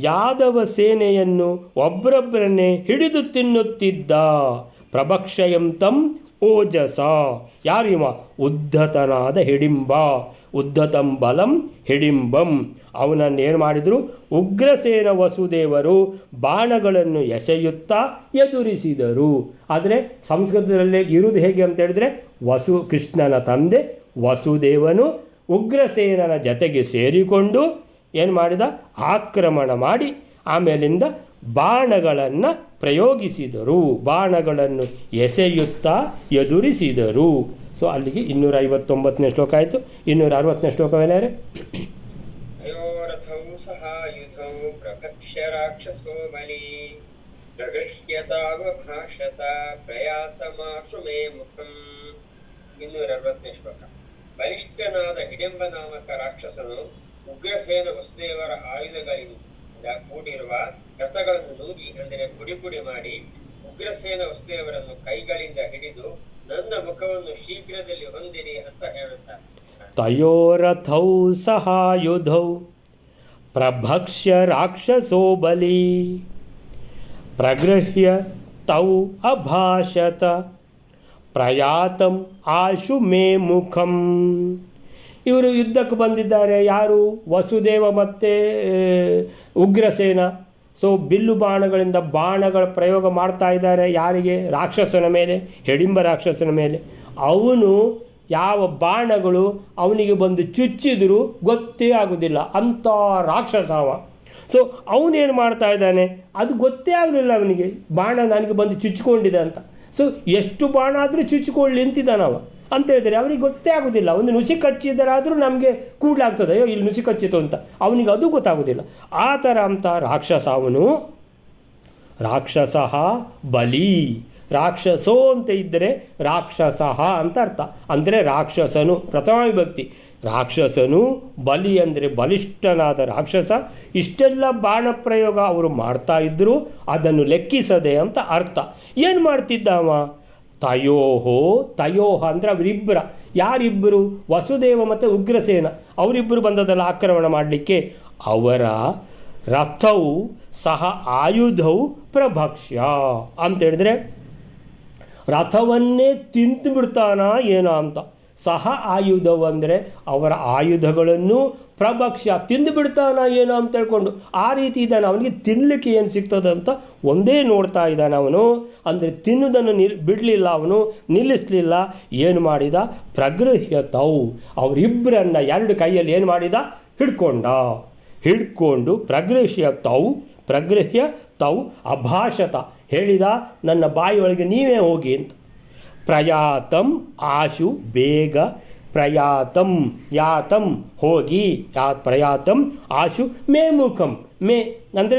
ಯಾದವ ಸೇನೆಯನ್ನು ಒಬ್ಬರೊಬ್ಬರನ್ನೇ ಹಿಡಿದು ತಿನ್ನುತ್ತಿದ್ದ. ಪ್ರಭಕ್ಷಯಂ ತಂ ಓಜಸ, ಯಾರಿವ? ಉದ್ಧತನಾದ ಹಿಡಿಂಬ. ಉದ್ಧತಂ ಬಲಂ ಹಿಡಿಂಬಂ. ಅವನನ್ನು ಏನು ಮಾಡಿದರು? ಉಗ್ರಸೇನ ವಸುದೇವರು ಬಾಣಗಳನ್ನು ಎಸೆಯುತ್ತಾ ಎದುರಿಸಿದರು. ಆದರೆ ಸಂಸ್ಕೃತದಲ್ಲೇ ಇರುವುದು ಹೇಗೆ ಅಂತ ಹೇಳಿದರೆ, ಕೃಷ್ಣನ ತಂದೆ ವಸುದೇವನು ಉಗ್ರಸೇನನ ಜತೆಗೆ ಸೇರಿಕೊಂಡು ಏನು ಮಾಡಿದ? ಆಕ್ರಮಣ ಮಾಡಿ ಆಮೇಲಿಂದ ಬಾಣಗಳನ್ನು ಪ್ರಯೋಗಿಸಿದರು, ಬಾಣಗಳನ್ನು ಎಸೆಯುತ್ತಾ ಎದುರಿಸಿದರು. ಸೊ ಅಲ್ಲಿಗೆ 259ನೇ ಶ್ಲೋಕ ಆಯಿತು. 260ನೇ ಶ್ಲೋಕವೇನಾರೆ? ಅಯೋರಥೌ ಸಹಾಯುಧೌ ಪ್ರಕಕ್ಷ್ಯ ರಾಕ್ಷಸೋ ಬಲಿ ಪ್ರಗೃಹ್ಯತಾವಭಾಷತ ಪ್ರಯಾತಮಾಶು ಮೇ ಮುಖಂ. 260ನೇ ಶ್ಲೋಕ. ಬಲಿಷ್ಠನಾದ ಹಿಡಿಂಬ ನಾಮಕ ರಾಕ್ಷಸನು ಉಗ್ರಸೇನ ವಸುದೇವರ ಆಯುಧಗಳಿಂದ ಕೂಡಿರುವ ರಥಗಳನ್ನು ನುಂಗಿ, ಅಂದರೆ ಪುಡಿ ಪುಡಿ ಮಾಡಿ ಉಗ್ರಸೇನ ವಸುದೇವರನ್ನು ಕೈಗಳಿಂದ ಹಿಡಿದು ನನ್ನ ಮುಖವನ್ನು ಶೀಘ್ರದಲ್ಲಿ ಹೊಂದಿರಿ ಅಂತ ಹೇಳುತ್ತಾರೆ. ತಯೋರಥೌ ಸಹಾಯುಧೌ ಪ್ರಭಕ್ಷ್ಯ ರಾಕ್ಷಸೋ ಬಲಿ ಪ್ರಗೃಹ್ಯ ತೌ ಅಭಾಷತ ಪ್ರಯಾತಂ ಆಶು ಮೇ ಮುಖಂ. ಇವರು ಯುದ್ಧಕ್ಕೆ ಬಂದಿದ್ದಾರೆ. ಯಾರು? ವಸುದೇವ ಮತ್ತು ಉಗ್ರಸೇನ. ಸೊ ಬಿಲ್ಲು ಬಾಣಗಳಿಂದ ಬಾಣಗಳ ಪ್ರಯೋಗ ಮಾಡ್ತಾ ಇದ್ದಾರೆ. ಯಾರಿಗೆ? ರಾಕ್ಷಸನ ಮೇಲೆ, ಹಿಡಿಂಬ ರಾಕ್ಷಸನ ಮೇಲೆ. ಅವನು ಯಾವ ಬಾಣಗಳು ಅವನಿಗೆ ಬಂದು ಚುಚ್ಚಿದರೂ ಗೊತ್ತೇ ಆಗೋದಿಲ್ಲ, ಅಂಥ ರಾಕ್ಷಸ ಅವ. ಸೊ ಅವನೇನು ಮಾಡ್ತಾ ಇದ್ದಾನೆ? ಅದು ಗೊತ್ತೇ ಆಗಲಿಲ್ಲ ಅವನಿಗೆ, ಬಾಣ ನನಗೆ ಬಂದು ಚುಚ್ಚಿಕೊಂಡಿದೆ ಅಂತ. ಸೊ ಎಷ್ಟು ಬಾಣ ಆದರೂ ಚುಚ್ಚಿಕೊಳ್ಳಿ ನಿಂತಿದ್ದಾನವ ಅಂತ ಹೇಳಿದರೆ ಅವನಿಗೆ ಗೊತ್ತೇ ಆಗೋದಿಲ್ಲ. ಒಂದು ನುಸಿ ಕಚ್ಚಿದರಾದರೂ ನಮಗೆ ಕೂಡಲಾಗ್ತದೆ, ಅಯ್ಯೋ ಇಲ್ಲಿ ನುಸಿ ಕಚ್ಚಿತು ಅಂತ. ಅವನಿಗೆ ಅದು ಗೊತ್ತಾಗೋದಿಲ್ಲ. ಆ ಥರ ಅಂತ ರಾಕ್ಷಸ ಅವನು. ರಾಕ್ಷಸ ಬಲಿ. ರಾಕ್ಷಸೋ ಅಂತ ಇದ್ದರೆ ರಾಕ್ಷಸಃ ಅಂತ ಅರ್ಥ. ಅಂದರೆ ರಾಕ್ಷಸನು ಪ್ರಥಮ ವಿಭಕ್ತಿ. ರಾಕ್ಷಸನು, ಬಲಿ ಅಂದರೆ ಬಲಿಷ್ಠನಾದ ರಾಕ್ಷಸ. ಇಷ್ಟೆಲ್ಲ ಬಾಣ ಪ್ರಯೋಗ ಅವರು ಮಾಡ್ತಾ ಇದ್ದರು, ಅದನ್ನು ಲೆಕ್ಕಿಸದೆ ಅಂತ ಅರ್ಥ. ಏನು ಮಾಡ್ತಿದ್ದವ? ತಯೋಹ ಅಂದರೆ ಅವರಿಬ್ಬರ. ಯಾರಿಬ್ಬರು? ವಸುದೇವ ಮತ್ತು ಉಗ್ರಸೇನ ಅವರಿಬ್ಬರು ಬಂದದಲ್ಲ ಆಕ್ರಮಣ ಮಾಡಲಿಕ್ಕೆ. ಅವರ ರಥವು ಸಹ ಆಯುಧವು ಪ್ರಭಕ್ಷ್ಯ ಅಂತ ಹೇಳಿದರೆ ರಥವನ್ನೇ ತಿಂದು ಬಿಡ್ತಾನ ಏನೋ ಅಂತ. ಸಹ ಆಯುಧವು ಅಂದರೆ ಅವರ ಆಯುಧಗಳನ್ನು ಪ್ರಭಕ್ಷ್ಯ ತಿಂದು ಬಿಡ್ತಾನ ಏನೋ ಅಂತ ಹೇಳ್ಕೊಂಡು ಆ ರೀತಿ ಇದ್ದಾನೆ. ಅವನಿಗೆ ತಿನ್ನಲಿಕ್ಕೆ ಏನು ಸಿಗ್ತದೆ ಅಂತ ಒಂದೇ ನೋಡ್ತಾ ಇದ್ದಾನೆ ಅವನು. ಅಂದರೆ ತಿನ್ನುವುದನ್ನು ಬಿಡಲಿಲ್ಲ, ಅವನು ನಿಲ್ಲಿಸಲಿಲ್ಲ. ಏನು ಮಾಡಿದ? ಪ್ರಗೃಹ್ಯತೌ, ಅವರಿಬ್ಬರನ್ನು ಎರಡು ಕೈಯಲ್ಲಿ ಏನು ಮಾಡಿದ? ಹಿಡ್ಕೊಂಡು ಪ್ರಗೃಹ್ಯ ತೌ ಅಭಾಷತ, ಹೇಳಿದ ನನ್ನ ಬಾಯಿಯೊಳಗೆ ನೀವೇ ಹೋಗಿ ಅಂತ. ಪ್ರಯಾತಂ ಆಶು, ಬೇಗ. ಪ್ರಯಾತಂ ಯಾತಂ ಹೋಗಿ, ಪ್ರಯಾತಂ ಆಶು ಮೇ ಮುಖಂ. ಮೇ ಅಂದರೆ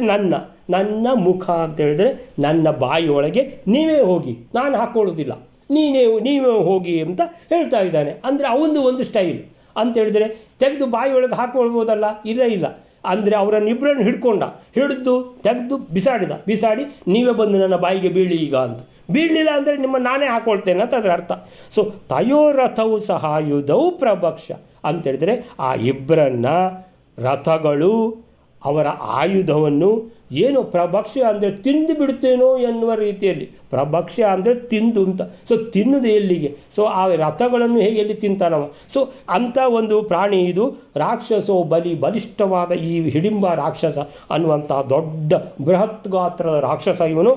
ನನ್ನ ಮುಖ ಅಂತ ಹೇಳಿದರೆ ನನ್ನ ಬಾಯಿಯೊಳಗೆ ನೀವೇ ಹೋಗಿ, ನಾನು ಹಾಕ್ಕೊಳ್ಳೋದಿಲ್ಲ, ನೀವೇ ಹೋಗಿ ಅಂತ ಹೇಳ್ತಾ ಇದ್ದಾನೆ. ಅಂದರೆ ಅವನದು ಒಂದು ಸ್ಟೈಲ್ ಅಂತ ಹೇಳಿದರೆ ತೆಗೆದು ಬಾಯಿಯೊಳಗೆ ಹಾಕ್ಕೊಳ್ಬೋದಲ್ಲ, ಇಲ್ಲ. ಅಂದರೆ ಅವರನ್ನಿಬ್ಬರನ್ನು ಹಿಡಿದು ತೆಗೆದು ಬಿಸಾಡಿ ನೀವೇ ಬಂದು ನನ್ನ ಬಾಯಿಗೆ ಬೀಳಿ ಈಗ ಅಂತ. ಬೀಳಲಿಲ್ಲ ಅಂದರೆ ನಾನೇ ಹಾಕ್ಕೊಳ್ತೇನೆ ಅಂತ ಅದರ ಅರ್ಥ. ಸೊ ತಯೋರಥವು ಸಹಾಯುಧೌ ಪ್ರಭಕ್ಷ್ಯ ಅಂತ ಹೇಳಿದರೆ ಆ ಇಬ್ಬರನ್ನ ರಥಗಳು ಅವರ ಆಯುಧವನ್ನು ಏನು ಪ್ರಭಕ್ಷ್ಯ ಅಂದರೆ ತಿಂದು ಬಿಡ್ತೇನೋ ಎನ್ನುವ ರೀತಿಯಲ್ಲಿ. ಪ್ರಭಕ್ಷ್ಯ ಅಂದರೆ ತಿಂದು ಅಂತ. ಸೊ ತಿನ್ನುವುದು ಎಲ್ಲಿಗೆ? ಸೊ ಆ ರಥಗಳನ್ನು ಎಲ್ಲಿ ತಿಂತಾನವ. ಸೊ ಅಂಥ ಒಂದು ಪ್ರಾಣಿ ಇದು. ರಾಕ್ಷಸೋ ಬಲಿ, ಬಲಿಷ್ಠವಾದ ಈ ಹಿಡಿಂಬ ರಾಕ್ಷಸ ಅನ್ನುವಂಥ ದೊಡ್ಡ ಬೃಹತ್ ಗಾತ್ರದ ರಾಕ್ಷಸ ಇವನು.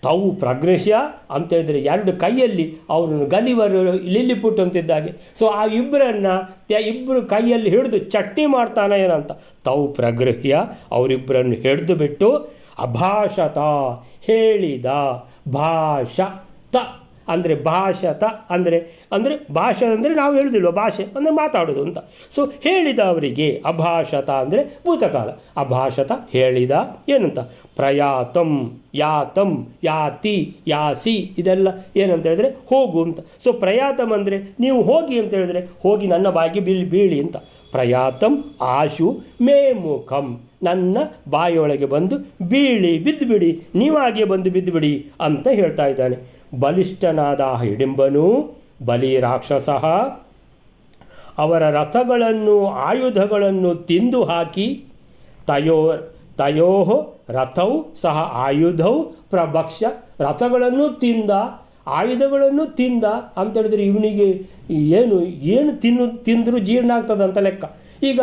ತೌ ಪ್ರಗೃಹ್ಯ ಅಂತೇಳಿದರೆ ಎರಡು ಕೈಯಲ್ಲಿ ಅವರನ್ನು ಗಲಿವರು ಲಿಲ್ಲಿಪುಟ್ ಅಂತಿದ್ದಾಗೆ. ಸೊ ಆ ಇಬ್ಬರು ಕೈಯಲ್ಲಿ ಹಿಡಿದು ಚಟ್ನಿ ಮಾಡ್ತಾನೆ ಏನಂತ. ತೌ ಪ್ರಗೃಹ್ಯ ಅವರಿಬ್ಬರನ್ನು ಹಿಡಿದು ಬಿಟ್ಟು ಅಭಾಷತ ಹೇಳಿದ, ಭಾಷತ ಅಂದರೆ ಭಾಷತ ಅಂದರೆ ಭಾಷೆ ಅಂದರೆ ನಾವು ಹೇಳುವುದಿಲ್ವ, ಭಾಷೆ ಅಂದರೆ ಮಾತಾಡೋದು ಅಂತ. ಸೊ ಹೇಳಿದ ಅವರಿಗೆ, ಅಭಾಷತ ಅಂದರೆ ಭೂತಕಾಲ, ಅಭಾಷತ ಹೇಳಿದ ಏನಂತ, ಪ್ರಯಾತಂ, ಯಾತಂ, ಯಾತಿ, ಯಾಸಿ, ಇದೆಲ್ಲ ಏನಂತ ಹೇಳಿದ್ರೆ ಹೋಗು ಅಂತ. ಸೊ ಪ್ರಯಾತಂ ಅಂದರೆ ನೀವು ಹೋಗಿ ಅಂತ ಹೇಳಿದ್ರೆ, ಹೋಗಿ ನನ್ನ ಬಾಯಿಗೆ ಬೀಳಿ ಅಂತ. ಪ್ರಯಾತಂ ಆಶು ಮೇ ಮುಖಂ, ನನ್ನ ಬಾಯಿಯೊಳಗೆ ಬಂದು ಬಿದ್ದುಬಿಡಿ, ನೀವಾಗೆ ಬಂದು ಬಿದ್ದುಬಿಡಿ ಅಂತ ಹೇಳ್ತಾ ಇದ್ದಾನೆ. ಬಲಿಷ್ಠನಾದ ಹಿಡಿಂಬನು, ಬಲಿ ರಾಕ್ಷಸ, ಅವರ ರಥಗಳನ್ನು ಆಯುಧಗಳನ್ನು ತಿಂದು ಹಾಕಿ, ತಯೋ ರಥೌ ಸಹ ಆಯುಧೌ ಪ್ರಭಕ್ಷ್ಯ, ರಥಗಳನ್ನು ತಿಂದ, ಆಯುಧಗಳನ್ನು ತಿಂದ ಅಂತೇಳಿದ್ರೆ ಇವನಿಗೆ ಏನು ತಿಂದರೂ ಜೀರ್ಣ ಆಗ್ತದಂತ ಲೆಕ್ಕ. ಈಗ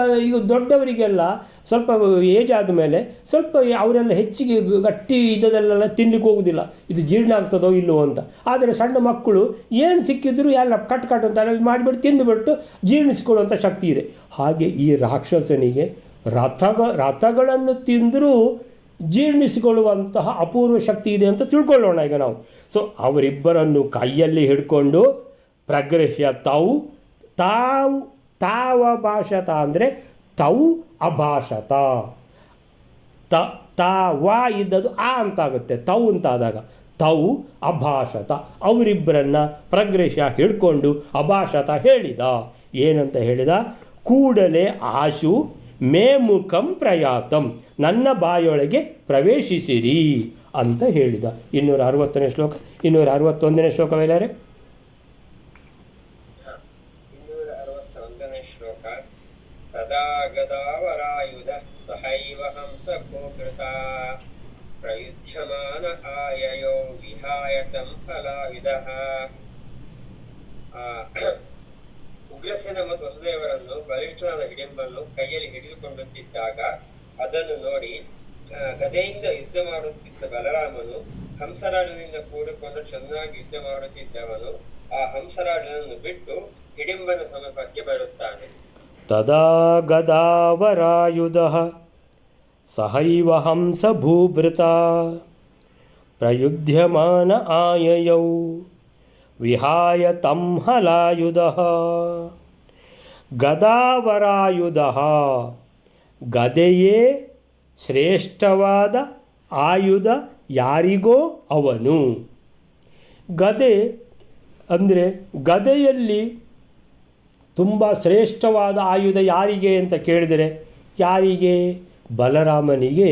ದೊಡ್ಡವರಿಗೆಲ್ಲ ಸ್ವಲ್ಪ ಏಜ್ ಆದಮೇಲೆ ಸ್ವಲ್ಪ ಅವರೆಲ್ಲ ಹೆಚ್ಚಿಗೆ ಗಟ್ಟಿ ಇದೆಲ್ಲ ತಿನ್ನಲಿಕ್ಕೆ ಹೋಗೋದಿಲ್ಲ, ಇದು ಜೀರ್ಣ ಆಗ್ತದೋ ಇಲ್ಲವೋ ಅಂತ. ಆದರೆ ಸಣ್ಣ ಮಕ್ಕಳು ಏನು ಸಿಕ್ಕಿದ್ರು ಎಲ್ಲ ಕಟ್ ಅಂತ ಮಾಡಿಬಿಟ್ಟು ತಿಂದುಬಿಟ್ಟು ಜೀರ್ಣಿಸಿಕೊಳ್ಳುವಂಥ ಶಕ್ತಿ ಇದೆ. ಹಾಗೆ ಈ ರಾಕ್ಷಸನಿಗೆ ರಥಗಳನ್ನು ತಿಂದರೂ ಜೀರ್ಣಿಸಿಕೊಳ್ಳುವಂತಹ ಅಪೂರ್ವ ಶಕ್ತಿ ಇದೆ ಅಂತ ತಿಳ್ಕೊಳ್ಳೋಣ ಈಗ ನಾವು. ಸೊ ಅವರಿಬ್ಬರನ್ನು ಕೈಯಲ್ಲಿ ಹಿಡ್ಕೊಂಡು ಪ್ರಗೃಹ್ಯ ತಾವ ಭಾಷತ ಅಂದರೆ ತೌ ಅಭಾಷತ, ವಾ ಇದ್ದದು ಆ ಅಂತಾಗುತ್ತೆ, ತೌ ಅಂತಾದಾಗ ತೌ ಅಭಾಷತ, ಅವರಿಬ್ಬರನ್ನು ಪ್ರಗೃಹ್ಯ ಹಿಡ್ಕೊಂಡು ಅಭಾಷತ ಹೇಳಿದ. ಏನಂತ ಹೇಳಿದ, ಕೂಡಲೇ ಆಶು ಮೇ ಮುಖಂ ಪ್ರಯಾತಂ, ನನ್ನ ಬಾಯೊಳಗೆ ಪ್ರವೇಶಿಸಿರಿ ಅಂತ ಹೇಳಿದ. 260ನೇ ಶ್ಲೋಕ, 261ನೇ ಶ್ಲೋಕವೆಲ್ಲರೆ. 261ನೇ ಶ್ಲೋಕ. ತದಾ ಗದಾವರಾಯುಧ ಸಹೈವ ಹಂಸ ಭೂಕೃತ ಪ್ರಯುಧ್ಯಮಾನ ಆಯಯೋ ವಿಹಾಯ ತಂ ಫಲಾವಿದಃ. ಉಗ್ರಸೇನ ಮತ್ತು ವಸುದೇವರನ್ನು ಬಲಿಷ್ಠನಾದ ಹಿಡಿಂಬನ್ನು ಕೈಯಲ್ಲಿ ಹಿಡಿದುಕೊಂಡುತ್ತಿದ್ದಾಗ ಅದನ್ನು ನೋಡಿ ಗದೆಯಿಂದ ಯುದ್ಧ ಮಾಡುತ್ತಿದ್ದ ಬಲರಾಮನು ಹಂಸರಾಜನಿಂದ ಕೂಡಿಕೊಂಡು ಚೆನ್ನಾಗಿ ಯುದ್ಧ ಮಾಡುತ್ತಿದ್ದವನು ಆ ಹಂಸರಾಜನನ್ನು ಬಿಟ್ಟು ಹಿಡಿಂಬನ ಸಮೀಪಕ್ಕೆ ಬರುತ್ತಾನೆ. ತದಾ ಗದಾವರಾಯುಧಃ ಸಹೈವ ಹಂಸ ಭೂಭೃತ ಪ್ರಯುಧ್ಯಮಾನ ಆಯಯೌ ವಿಹಾಯ ತಂ ಹಲಾಯುಧಃ. ಗದಾವರಾಯುಧಃ, ಗದೆಯೇ ಶ್ರೇಷ್ಠವಾದ ಆಯುಧ ಯಾರಿಗೋ ಅವನು. ಗದೆ ಅಂದರೆ ಗದೆಯಲ್ಲಿ ತುಂಬ ಶ್ರೇಷ್ಠವಾದ ಆಯುಧ ಯಾರಿಗೆ ಅಂತ ಕೇಳಿದರೆ ಯಾರಿಗೆ? ಬಲರಾಮನಿಗೆ.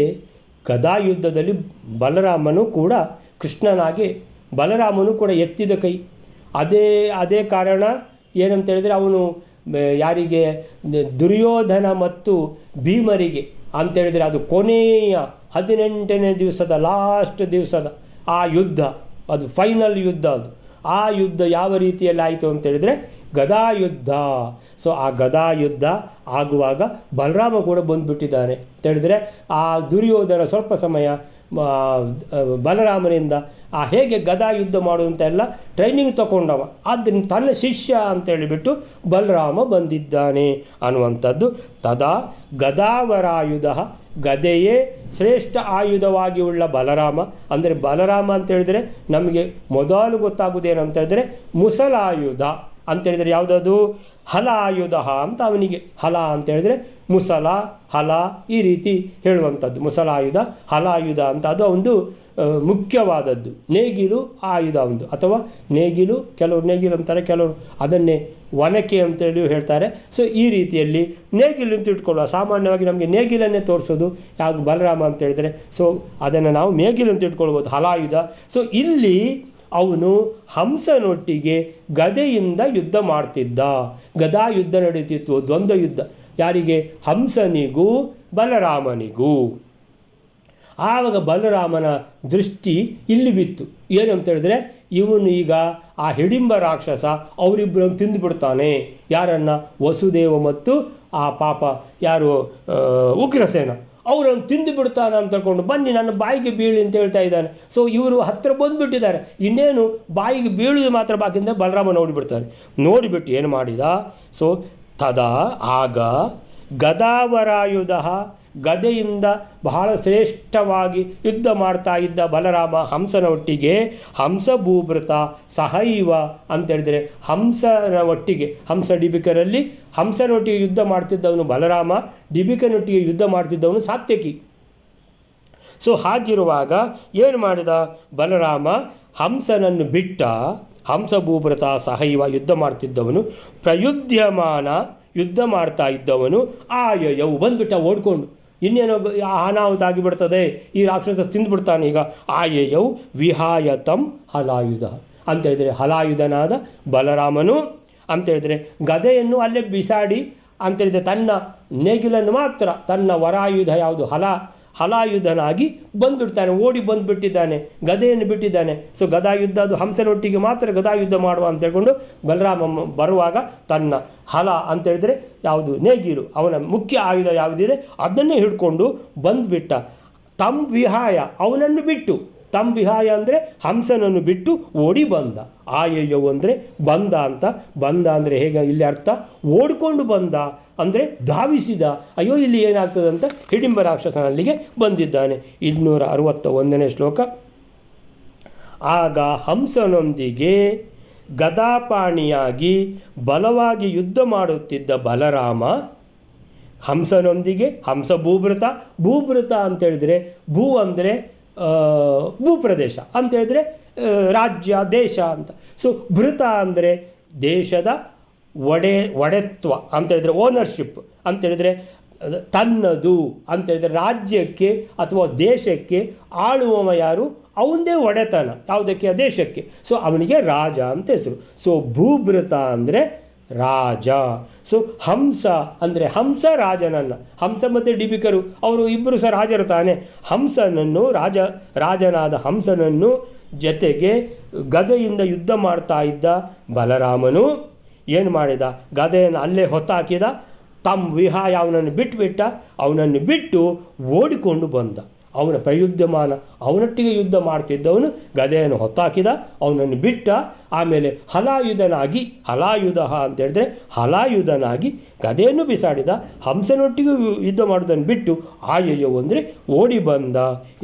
ಗದಾಯುದ್ಧದಲ್ಲಿ ಬಲರಾಮನು ಕೂಡ ಕೃಷ್ಣನಾಗಿ ಬಲರಾಮನು ಕೂಡ ಎತ್ತಿದ ಕೈ. ಅದೇ ಕಾರಣ ಏನಂತ ಹೇಳಿದರೆ ಅವನು ಯಾರಿಗೆ ದುರ್ಯೋಧನ ಮತ್ತು ಭೀಮರಿಗೆ ಅಂತೇಳಿದರೆ ಅದು ಕೊನೆಯ 18ನೇ ದಿವಸದ ಲಾಸ್ಟ್ ದಿವಸದ ಆ ಯುದ್ಧ, ಅದು ಫೈನಲ್ ಯುದ್ಧ. ಆ ಯುದ್ಧ ಯಾವ ರೀತಿಯಲ್ಲಿ ಆಯಿತು ಅಂತೇಳಿದರೆ ಗದಾಯುದ್ಧ. ಸೊ ಆ ಗದಾಯುದ್ಧ ಆಗುವಾಗ ಬಲರಾಮ ಕೂಡ ಬಂದುಬಿಟ್ಟಿದ್ದಾನೆ ಅಂತೇಳಿದರೆ ಆ ದುರ್ಯೋಧನ ಸ್ವಲ್ಪ ಸಮಯ ಬಲರಾಮನಿಂದ ಹೇಗೆ ಗದಾಯುದ್ಧ ಮಾಡುವಂತೆಲ್ಲ ಟ್ರೈನಿಂಗ್ ತಗೊಂಡವ. ಆದ್ದರಿಂದ ತನ್ನ ಶಿಷ್ಯ ಅಂತೇಳಿಬಿಟ್ಟು ಬಲರಾಮ ಬಂದಿದ್ದಾನೆ ಅನ್ನುವಂಥದ್ದು. ತದಾ ಗದಾವರಾಯುಧ, ಗದೆಯೇ ಶ್ರೇಷ್ಠ ಆಯುಧವಾಗಿ ಉಳ್ಳ ಬಲರಾಮ. ಅಂದರೆ ಬಲರಾಮ ಅಂತೇಳಿದರೆ ನಮಗೆ ಮೊದಲು ಗೊತ್ತಾಗುವುದೇನಂತ ಹೇಳಿದರೆ ಮುಸಲಾಯುಧ ಅಂತೇಳಿದರೆ ಯಾವುದದು? ಹಲಾಯುಧ ಅಂತ ಅವನಿಗೆ. ಹಲ ಅಂತೇಳಿದರೆ ಮುಸಲ, ಹಲ ಈ ರೀತಿ ಹೇಳುವಂಥದ್ದು. ಮುಸಲಾಯುಧ, ಹಲಾಯುಧ ಅಂತ ಅದು ಒಂದು ಮುಖ್ಯವಾದದ್ದು. ನೇಗಿಲು ಆಯುಧ ಒಂದು, ಅಥವಾ ನೇಗಿಲು, ಕೆಲವರು ನೇಗಿಲು ಅಂತಾರೆ, ಕೆಲವರು ಅದನ್ನೇ ಒನಕೆ ಅಂತೇಳಿ ಹೇಳ್ತಾರೆ. ಸೊ ಈ ರೀತಿಯಲ್ಲಿ ನೇಗಿಲು ಅಂತ ಇಟ್ಕೊಳ್ಳುವ. ಸಾಮಾನ್ಯವಾಗಿ ನಮಗೆ ನೇಗಿಲನ್ನೇ ತೋರಿಸೋದು ಯಾವುದು ಬಲರಾಮ ಅಂತ ಹೇಳಿದರೆ. ಸೊ ಅದನ್ನು ನಾವು ನೇಗಿಲು ಅಂತ ಇಟ್ಕೊಳ್ಬೋದು, ಹಲಾಯುಧ. ಸೊ ಇಲ್ಲಿ ಅವನು ಹಂಸನೊಟ್ಟಿಗೆ ಗದೆಯಿಂದ ಯುದ್ಧ ಮಾಡ್ತಿದ್ದ. ಗದಾ ಯುದ್ಧ ನಡೀತಿತ್ತು, ದ್ವಂದ್ವ ಯುದ್ಧ. ಯಾರಿಗೆ? ಹಂಸನಿಗೂ ಬಲರಾಮನಿಗೂ. ಆವಾಗ ಬಲರಾಮನ ದೃಷ್ಟಿ ಇಲ್ಲಿ ಬಿತ್ತು. ಏನು ಅಂತ ಹೇಳಿದ್ರೆ, ಇವನು ಈಗ ಆ ಹಿಡಿಂಬ ರಾಕ್ಷಸ ಅವರಿಬ್ಬರನ್ನು ತಿಂದುಬಿಡ್ತಾನೆ. ಯಾರನ್ನು? ವಸುದೇವ ಮತ್ತು ಆ ಪಾಪ ಯಾರು ಉಗ್ರಸೇನ, ಅವರನ್ನು ತಿಂದು ಬಿಡ್ತಾನೆ ಅಂತ ತಿಳ್ಕೊಂಡು ಬನ್ನಿ ನನ್ನ ಬಾಯಿಗೆ ಬೀಳಿ ಅಂತ ಹೇಳ್ತಾ ಇದ್ದಾನೆ. ಸೊ ಇವರು ಹತ್ತಿರ ಬಂದುಬಿಟ್ಟಿದ್ದಾರೆ. ಇನ್ನೇನು ಬಾಯಿಗೆ ಬೀಳುವುದು ಮಾತ್ರ ಬಾಕಿಂದ ಬಲರಾಮ ನೋಡಿಬಿಡ್ತಾನೆ. ನೋಡಿಬಿಟ್ಟು ಏನು ಮಾಡಿದ? ಸೊ ತದಾ ಆಗ ಗದಾವರಾಯುಧ, ಗದೆಯಿಂದ ಬಹಳ ಶ್ರೇಷ್ಠವಾಗಿ ಯುದ್ಧ ಮಾಡ್ತಾ ಇದ್ದ ಬಲರಾಮ ಹಂಸನ ಒಟ್ಟಿಗೆ ಹಂಸಭೂಭೃತ ಸಹೈವ ಅಂತೇಳಿದರೆ ಹಂಸನ ಒಟ್ಟಿಗೆ ಹಂಸ ಡಿಬಿಕರಲ್ಲಿ ಹಂಸನೊಟ್ಟಿಗೆ ಯುದ್ಧ ಮಾಡ್ತಿದ್ದವನು ಬಲರಾಮ, ಡಿಬಿಕನೊಟ್ಟಿಗೆ ಯುದ್ಧ ಮಾಡ್ತಿದ್ದವನು ಸಾತ್ಯಕಿ. ಸೊ ಹಾಗಿರುವಾಗ ಏನು ಮಾಡಿದ ಬಲರಾಮ, ಹಂಸನನ್ನು ಬಿಟ್ಟ, ಹಂಸಭೂಭೃತ ಸಹೈವ ಯುದ್ಧ ಮಾಡ್ತಿದ್ದವನು, ಪ್ರಯುದ್ಧಮಾನ ಯುದ್ಧ ಮಾಡ್ತಾ ಇದ್ದವನು ಆಯಯವು ಬಂದುಬಿಟ್ಟ ಓಡ್ಕೊಂಡು. ಇನ್ನೇನೋ ಅನಾಹುತ ಆಗಿಬಿಡ್ತದೆ, ಈ ರಾಕ್ಷಸ ತಿಂದುಬಿಡ್ತಾನೆ ಈಗ. ಆಯಯವು ವಿಹಾಯತಂ ಹಲಾಯುಧ ಅಂತೇಳಿದರೆ ಹಲಾಯುಧನಾದ ಬಲರಾಮನು ಅಂತೇಳಿದರೆ ಗದೆಯನ್ನು ಅಲ್ಲೇ ಬಿಸಾಡಿ ಅಂತೇಳಿದರೆ ತನ್ನ ನೇಗಿಲನ್ನು ಮಾತ್ರ, ತನ್ನ ವರಾಯುಧ ಯಾವುದು ಹಲಾಯುಧನಾಗಿ ಬಂದುಬಿಡ್ತಾನೆ, ಓಡಿ ಬಂದುಬಿಟ್ಟಿದ್ದಾನೆ, ಗದೆಯನ್ನು ಬಿಟ್ಟಿದ್ದಾನೆ. ಸೊ ಗದಾಯುದ್ಧ ಅದು ಹಂಸನೊಟ್ಟಿಗೆ ಮಾತ್ರ ಗದಾಯುದ್ಧ ಮಾಡುವ ಅಂತ ಹೇಳ್ಕೊಂಡು ಬಲರಾಮ ಬರುವಾಗ ತನ್ನ ಹಲ ಅಂತೇಳಿದರೆ ಯಾವುದು ನೇಗಿಲು, ಅವನ ಮುಖ್ಯ ಆಯುಧ ಯಾವುದಿದೆ ಅದನ್ನೇ ಹಿಡ್ಕೊಂಡು ಬಂದುಬಿಟ್ಟ. ತಮ್ ವಿಹಾಯ ಅವನನ್ನು ಬಿಟ್ಟು, ತಮ್ ವಿಹಾಯ ಅಂದರೆ ಹಂಸನನ್ನು ಬಿಟ್ಟು ಓಡಿ ಬಂದ. ಆಯಯ್ಯವು ಅಂದರೆ ಬಂದ ಅಂತ, ಬಂದ ಅಂದರೆ ಹೇಗೆ ಇಲ್ಲಿ ಅರ್ಥ, ಓಡಿಕೊಂಡು ಬಂದ ಅಂದರೆ ಧಾವಿಸಿದ. ಅಯ್ಯೋ ಇಲ್ಲಿ ಏನಾಗ್ತದೆ ಅಂತ ಹಿಡಿಂಬ ರಾಕ್ಷಸನಲ್ಲಿಗೆ ಬಂದಿದ್ದಾನೆ. 261ನೇ ಶ್ಲೋಕ. ಆಗ ಹಂಸನೊಂದಿಗೆ ಗದಾಪಾಣಿಯಾಗಿ ಬಲವಾಗಿ ಯುದ್ಧ ಮಾಡುತ್ತಿದ್ದ ಬಲರಾಮ, ಹಂಸನೊಂದಿಗೆ ಹಂಸಭೂಭೃತ, ಭೂಭೃತ ಅಂತೇಳಿದರೆ ಭೂ ಅಂದರೆ ಭೂಪ್ರದೇಶ ಅಂತೇಳಿದರೆ ರಾಜ್ಯ ದೇಶ ಅಂತ. ಸೊ ಭೃತ ಅಂದರೆ ದೇಶದ ಒಡೆತ್ವ ಅಂತೇಳಿದರೆ ಓನರ್ಶಿಪ್ ಅಂತೇಳಿದರೆ ತನ್ನದು ಅಂತೇಳಿದರೆ ರಾಜ್ಯಕ್ಕೆ ಅಥವಾ ದೇಶಕ್ಕೆ ಆಳುವವ ಯಾರು, ಅವನದೇ ಒಡೆತನ ಯಾವುದಕ್ಕೆ, ದೇಶಕ್ಕೆ. ಸೊ ಅವನಿಗೆ ರಾಜ ಅಂತ ಹೆಸರು. ಸೊ ಭೂಭೃತ ಅಂದರೆ ರಾಜ. ಸೊ ಹಂಸ ಅಂದರೆ ಹಂಸ ರಾಜನನ್ನು, ಹಂಸ ಮತ್ತು ಡಿಬಿಕರು ಅವರು ಇಬ್ಬರು ಸಹ ರಾಜರು ತಾನೆ. ಹಂಸನನ್ನು ರಾಜನಾದ ಹಂಸನನ್ನು ಜೊತೆಗೆ ಗದೆಯಿಂದ ಯುದ್ಧ ಮಾಡ್ತಾ ಇದ್ದ ಬಲರಾಮನು ಏನು ಮಾಡಿದ, ಗದೆಯನ್ನು ಅಲ್ಲೇ ಹೊತ್ತಾಕಿದ. ತಮ್ಮ ವಿಹಾಯ ಅವನನ್ನು ಬಿಟ್ಟುಬಿಟ್ಟ, ಅವನನ್ನು ಬಿಟ್ಟು ಓಡಿಕೊಂಡು ಬಂದ. ಅವನ ಪ್ರಯುದ್ಧಮಾನ ಅವನೊಟ್ಟಿಗೆ ಯುದ್ಧ ಮಾಡ್ತಿದ್ದವನು ಗದೆಯನ್ನು ಹೊತ್ತಾಕಿದ, ಅವನನ್ನು ಬಿಟ್ಟ. ಆಮೇಲೆ ಹಲಾಯುಧನಾಗಿ, ಹಲಾಯುಧ ಅಂತ ಹೇಳಿದ್ರೆ ಹಲಾಯುಧನಾಗಿ ಗದೆಯನ್ನು ಬಿಸಾಡಿದ. ಹಂಸನೊಟ್ಟಿಗೆ ಯುದ್ಧ ಮಾಡೋದನ್ನು ಬಿಟ್ಟು ಆಯಯ್ಯವು ಅಂದರೆ ಓಡಿ ಬಂದ.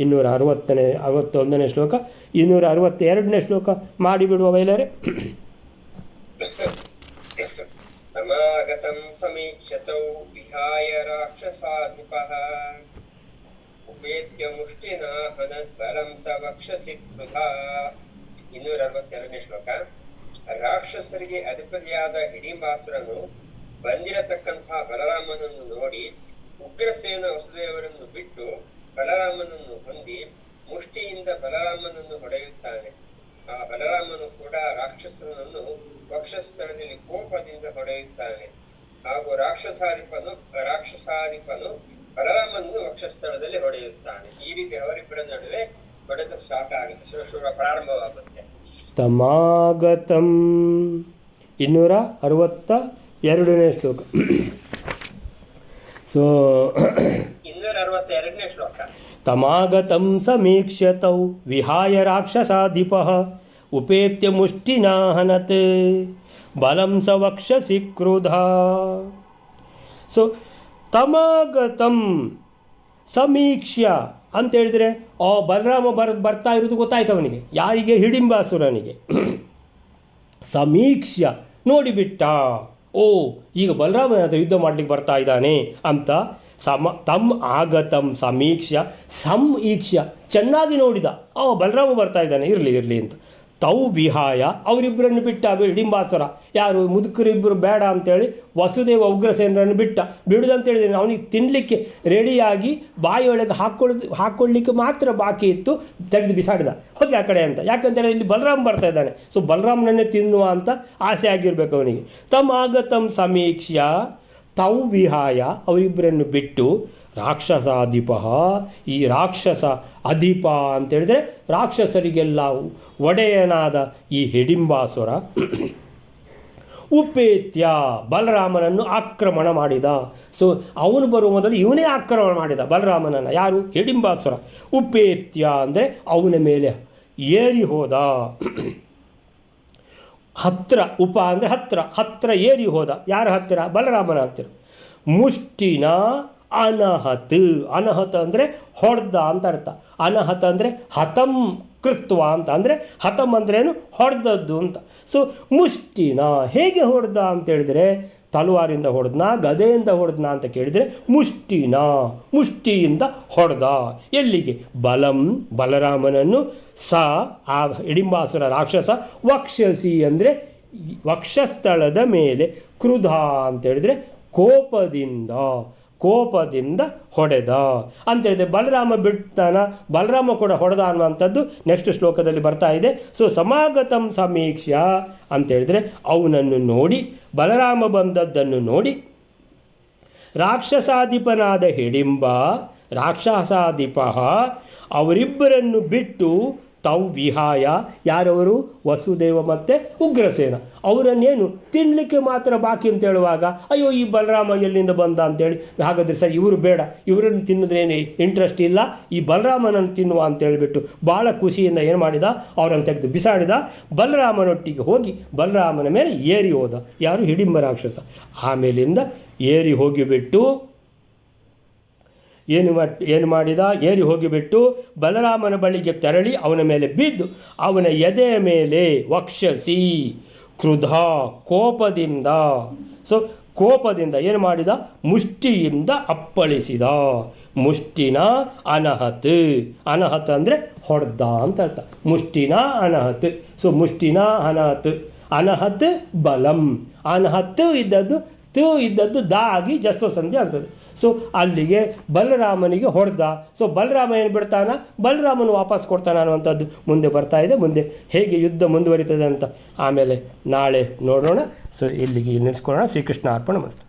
261ನೇ ಶ್ಲೋಕ. 262ನೇ ಶ್ಲೋಕ ಮಾಡಿಬಿಡುವ ವೈಲರೆ. ಸಮಾಗತಂ ಸಮೀಕ್ಷತೌ ವಿಹಾಯ ರಾಕ್ಷಸಾಧಿಪಃ ಉಪೇತ್ಯ ಮುಷ್ಟಿನಾ ಹನದ್ಬಲಂ ಸವಕ್ಷಸಿ ಕೃಧಾ. 262ನೇ ಶ್ಲೋಕ. ರಾಕ್ಷಸರಿಗೆ ಅಧಿಪತಿಯಾದ ಹಿಡಿಂಬಾಸುರನು ಬಂದಿರತಕ್ಕಂತಹ ಬಲರಾಮನನ್ನು ನೋಡಿ ಉಗ್ರಸೇನ ವಸುದೇವರನ್ನು ಬಿಟ್ಟು ಬಲರಾಮನನ್ನು ಹೊಂದಿ ಮುಷ್ಟಿಯಿಂದ ಬಲರಾಮನನ್ನು ಹೊಡೆಯುತ್ತಾನೆ. ಆ ಬಲರಾಮನು ಕೂಡ ರಾಕ್ಷಸನನ್ನು ವಕ್ಷಸ್ಥಳದಲ್ಲಿ ಕೋಪದಿಂದ ಹೊಡೆಯುತ್ತಾನೆ. ಹಾಗೂ ರಾಕ್ಷಸಾಧಿಪನು ಬಲರಾಮನನ್ನು ವಕ್ಷಸ್ಥಳದಲ್ಲಿ ಹೊಡೆಯುತ್ತಾನೆ. ಈ ರೀತಿ ಅವರಿಬ್ಬರ ನಡುವೆ ಹೊಡೆತ ಸ್ಟಾರ್ಟ್ ಆಗುತ್ತೆ, ಶುರು ಪ್ರಾರಂಭವಾಗುತ್ತೆ. ತಮಾಗತಂ 262ನೇ ಶ್ಲೋಕ. ಸೊ 262ನೇ ಶ್ಲೋಕ. ತಮಾಗತಂ ಸಮೀಕ್ಷ್ಯತೌ ವಿಹಾಯ ರಾಕ್ಷಸಾಧಿಪಃ ಉಪೇತ್ಯ ಮುಷ್ಟಿನಾ ಹನತ್ ಬಲಂ ಸವಕ್ಷಸಿ ಕ್ರುಧಾ. ಸೊ ತಮಾಗತಂ ಸಮೀಕ್ಷ್ಯ ಅಂತೇಳಿದರೆ ಬಲರಾಮ ಬರ್ತಾ ಇರೋದು ಗೊತ್ತಾಯ್ತು ಅವನಿಗೆ. ಯಾರಿಗೆ? ಹಿಡಿಂಬಾಸುರನಿಗೆ. ಸಮೀಕ್ಷ್ಯ ನೋಡಿಬಿಟ್ಟ, ಓ ಈಗ ಬಲರಾಮನ ಹತ್ರ ಯುದ್ಧ ಮಾಡಲಿಕ್ಕೆ ಬರ್ತಾ ಇದ್ದಾನೆ ಅಂತ. ತಮ್ ಆಗತಂ ಸಮೀಕ್ಷ್ಯ, ಸಮೀಕ್ಷ್ಯ ಚೆನ್ನಾಗಿ ನೋಡಿದ, ಬಲರಾಮ ಬರ್ತಾ ಇದ್ದಾನೆ, ಇರಲಿ ಅಂತ. ತೌ ವಿಹಾಯ ಅವರಿಬ್ಬರನ್ನು ಬಿಟ್ಟ ಹಿಡಿಂಬಾಸುರ. ಯಾರು? ಮುದುಕರಿಬ್ಬರು ಬೇಡ ಅಂತೇಳಿ ವಸುದೇವ ಉಗ್ರಸೇನರನ್ನು ಬಿಡುದಂತೇಳಿದ್ರೆ ಅವನಿಗೆ ತಿನ್ನಲಿಕ್ಕೆ ರೆಡಿಯಾಗಿ ಬಾಯಿಯೊಳಗೆ ಹಾಕ್ಕೊಳ್ಳಿಕ್ಕೆ ಮಾತ್ರ ಬಾಕಿ ಇತ್ತು, ತೆಗೆದು ಬಿಸಾಡಿದ, ಹೋಗಿ ಆ ಕಡೆ ಅಂತ. ಯಾಕಂತೇಳಿ ಇಲ್ಲಿ ಬಲರಾಮ ಬರ್ತಾ ಇದ್ದಾನೆ, ಸೊ ಬಲರಾಮನನ್ನೇ ತಿನ್ನುವ ಅಂತ ಆಸೆ ಆಗಿರಬೇಕು ಅವನಿಗೆ. ತಮ್ ಆಗತಂ ಸಮೀಕ್ಷ್ಯ ತೌ ವಿಹಾಯ ಅವರಿಬ್ಬರನ್ನು ಬಿಟ್ಟು ರಾಕ್ಷಸಾಧಿಪ, ಈ ರಾಕ್ಷಸ ಅಧಿಪ ಅಂತೇಳಿದರೆ ರಾಕ್ಷಸರಿಗೆಲ್ಲ ಒಡೆಯನಾದ ಈ ಹಿಡಿಂಬಾಸುರ ಉಪೇತ್ಯ ಬಲರಾಮನನ್ನು ಆಕ್ರಮಣ ಮಾಡಿದ. ಸೊ ಅವನು ಬರುವ ಮೊದಲು ಇವನೇ ಆಕ್ರಮಣ ಮಾಡಿದ ಬಲರಾಮನನ್ನು. ಯಾರು? ಹಿಡಿಂಬಾಸುರ. ಉಪೇತ್ಯ ಅಂದರೆ ಅವನ ಮೇಲೆ ಏರಿ ಹೋದ. ಹತ್ರ, ಉಪ ಅಂದರೆ ಹತ್ರ ಏರಿ ಹೋದ. ಯಾರ ಹತ್ತಿರ? ಬಲರಾಮನ ಹತ್ತಿರ. ಮುಷ್ಟಿನ ಅನಹತ್. ಅನಹತ್ ಅಂದರೆ ಹೊಡೆದ ಅಂತ ಅರ್ಥ. ಅನಹತ ಅಂದರೆ ಹತಂ ಕೃತ್ವ ಅಂತ, ಅಂದರೆ ಹತಂ ಅಂದ್ರೇನು ಹೊಡೆದದ್ದು ಅಂತ. ಸೊ ಮುಷ್ಟಿನ ಹೇಗೆ ಹೊಡೆದ ಅಂತೇಳಿದರೆ ತಲವಾರಿಂದ ಹೊಡೆದ್ನ, ಗದೆಯಿಂದ ಹೊಡೆದ್ನ ಅಂತ ಕೇಳಿದರೆ ಮುಷ್ಟಿನ, ಮುಷ್ಟಿಯಿಂದ ಹೊಡೆದ. ಎಲ್ಲಿಗೆ? ಬಲಂ ಬಲರಾಮನನ್ನು, ಸ ಆ ಹಿಡಿಂಬಾಸುರ ರಾಕ್ಷಸ, ವಕ್ಷಸಿ ಅಂದರೆ ವಕ್ಷಸ್ಥಳದ ಮೇಲೆ, ಕ್ರುಧ ಅಂತೇಳಿದರೆ ಕೋಪದಿಂದ, ಕೋಪದಿಂದ ಹೊಡೆದ ಅಂತೇಳಿದೆ. ಬಲರಾಮ ಬಿಡ್ತಾನ, ಬಲರಾಮ ಕೂಡ ಹೊಡೆದ ಅನ್ನುವಂಥದ್ದು ನೆಕ್ಸ್ಟ್ ಶ್ಲೋಕದಲ್ಲಿ ಬರ್ತಾ ಇದೆ. ಸೊ ಸಮಾಗತಂ ಸಮೀಕ್ಷ್ಯ ಅಂತೇಳಿದರೆ ಅವನನ್ನು ನೋಡಿ, ಬಲರಾಮ ಬಂದದ್ದನ್ನು ನೋಡಿ, ರಾಕ್ಷಸಾಧಿಪನಾದ ಹಿಡಿಂಬ, ರಾಕ್ಷಸಾಧಿಪ ಅವರಿಬ್ಬರನ್ನು ಬಿಟ್ಟು ತೌ ವಿಹಾಯ, ಯಾರವರು? ವಸುದೇವ ಮತ್ತು ಉಗ್ರಸೇನ. ಅವರನ್ನೇನು ತಿನ್ನಲಿಕ್ಕೆ ಮಾತ್ರ ಬಾಕಿ ಅಂತ ಹೇಳುವಾಗ, ಅಯ್ಯೋ ಈ ಬಲರಾಮ ಎಲ್ಲಿಂದ ಬಂದ ಅಂತೇಳಿ, ಹಾಗಾದರೆ ಸರ್ ಇವರು ಬೇಡ, ಇವರನ್ನು ತಿನ್ನೋದ್ರೇನು ಇಂಟ್ರೆಸ್ಟ್ ಇಲ್ಲ, ಈ ಬಲರಾಮನನ್ನು ತಿನ್ನುವ ಅಂತೇಳಿಬಿಟ್ಟು ಭಾಳ ಖುಷಿಯಿಂದ ಏನು ಮಾಡಿದ, ಅವರನ್ನು ತೆಗೆದು ಬಿಸಾಡಿದ. ಬಲರಾಮನೊಟ್ಟಿಗೆ ಹೋಗಿ ಬಲರಾಮನ ಮೇಲೆ ಏರಿ ಹೋದ. ಯಾರು? ಹಿಡಿಂಬ ರಾಕ್ಷಸ. ಆಮೇಲಿಂದ ಏರಿ ಹೋಗಿಬಿಟ್ಟು ಏನು ಮಾಡಿದ? ಏರಿ ಹೋಗಿಬಿಟ್ಟು ಬಲರಾಮನ ಬಳಿಗೆ ತೆರಳಿ ಅವನ ಮೇಲೆ ಬಿದ್ದು ಅವನ ಎದೆಯ ಮೇಲೆ ವಕ್ಷಸಿ ಕ್ರುಧ ಕೋಪದಿಂದ, ಸೊ ಕೋಪದಿಂದ ಏನು ಮಾಡಿದ? ಮುಷ್ಟಿಯಿಂದ ಅಪ್ಪಳಿಸಿದ. ಮುಷ್ಟಿನ ಅನಹತ್, ಅನಹತ್ ಅಂದರೆ ಹೊಡೆದ ಅಂತ ಅರ್ಥ. ಮುಷ್ಟಿನ ಅನಹತ್. ಸೊ ಮುಷ್ಟಿನ ಅನಹತ್, ಅನಹತ್ ಬಲಂ, ಅನಹತ್ ಇದ್ದದ್ದು ಇದ್ದದ್ದು ದ ಆಗಿ ಜಸ್ವ ಸಂಧಿ ಆಗ್ತದೆ. ಸೊ ಅಲ್ಲಿಗೆ ಬಲರಾಮನಿಗೆ ಹೊಡೆದ. ಸೊ ಬಲರಾಮ ಏನು ಬಿಡ್ತಾನ, ಬಲರಾಮನು ವಾಪಸ್ ಕೊಡ್ತಾನ ಅನ್ನುವಂಥದ್ದು ಮುಂದೆ ಬರ್ತಾ ಇದೆ. ಮುಂದೆ ಹೇಗೆ ಯುದ್ಧ ಮುಂದುವರಿತದೆ ಅಂತ ಆಮೇಲೆ ನಾಳೆ ನೋಡೋಣ. ಸೊ ಇಲ್ಲಿಗೆ ನಿಲ್ಲಿಸ್ಕೊಳ್ಳೋಣ. ಶ್ರೀಕೃಷ್ಣ ಅರ್ಪಣ ಮಸ್ತು.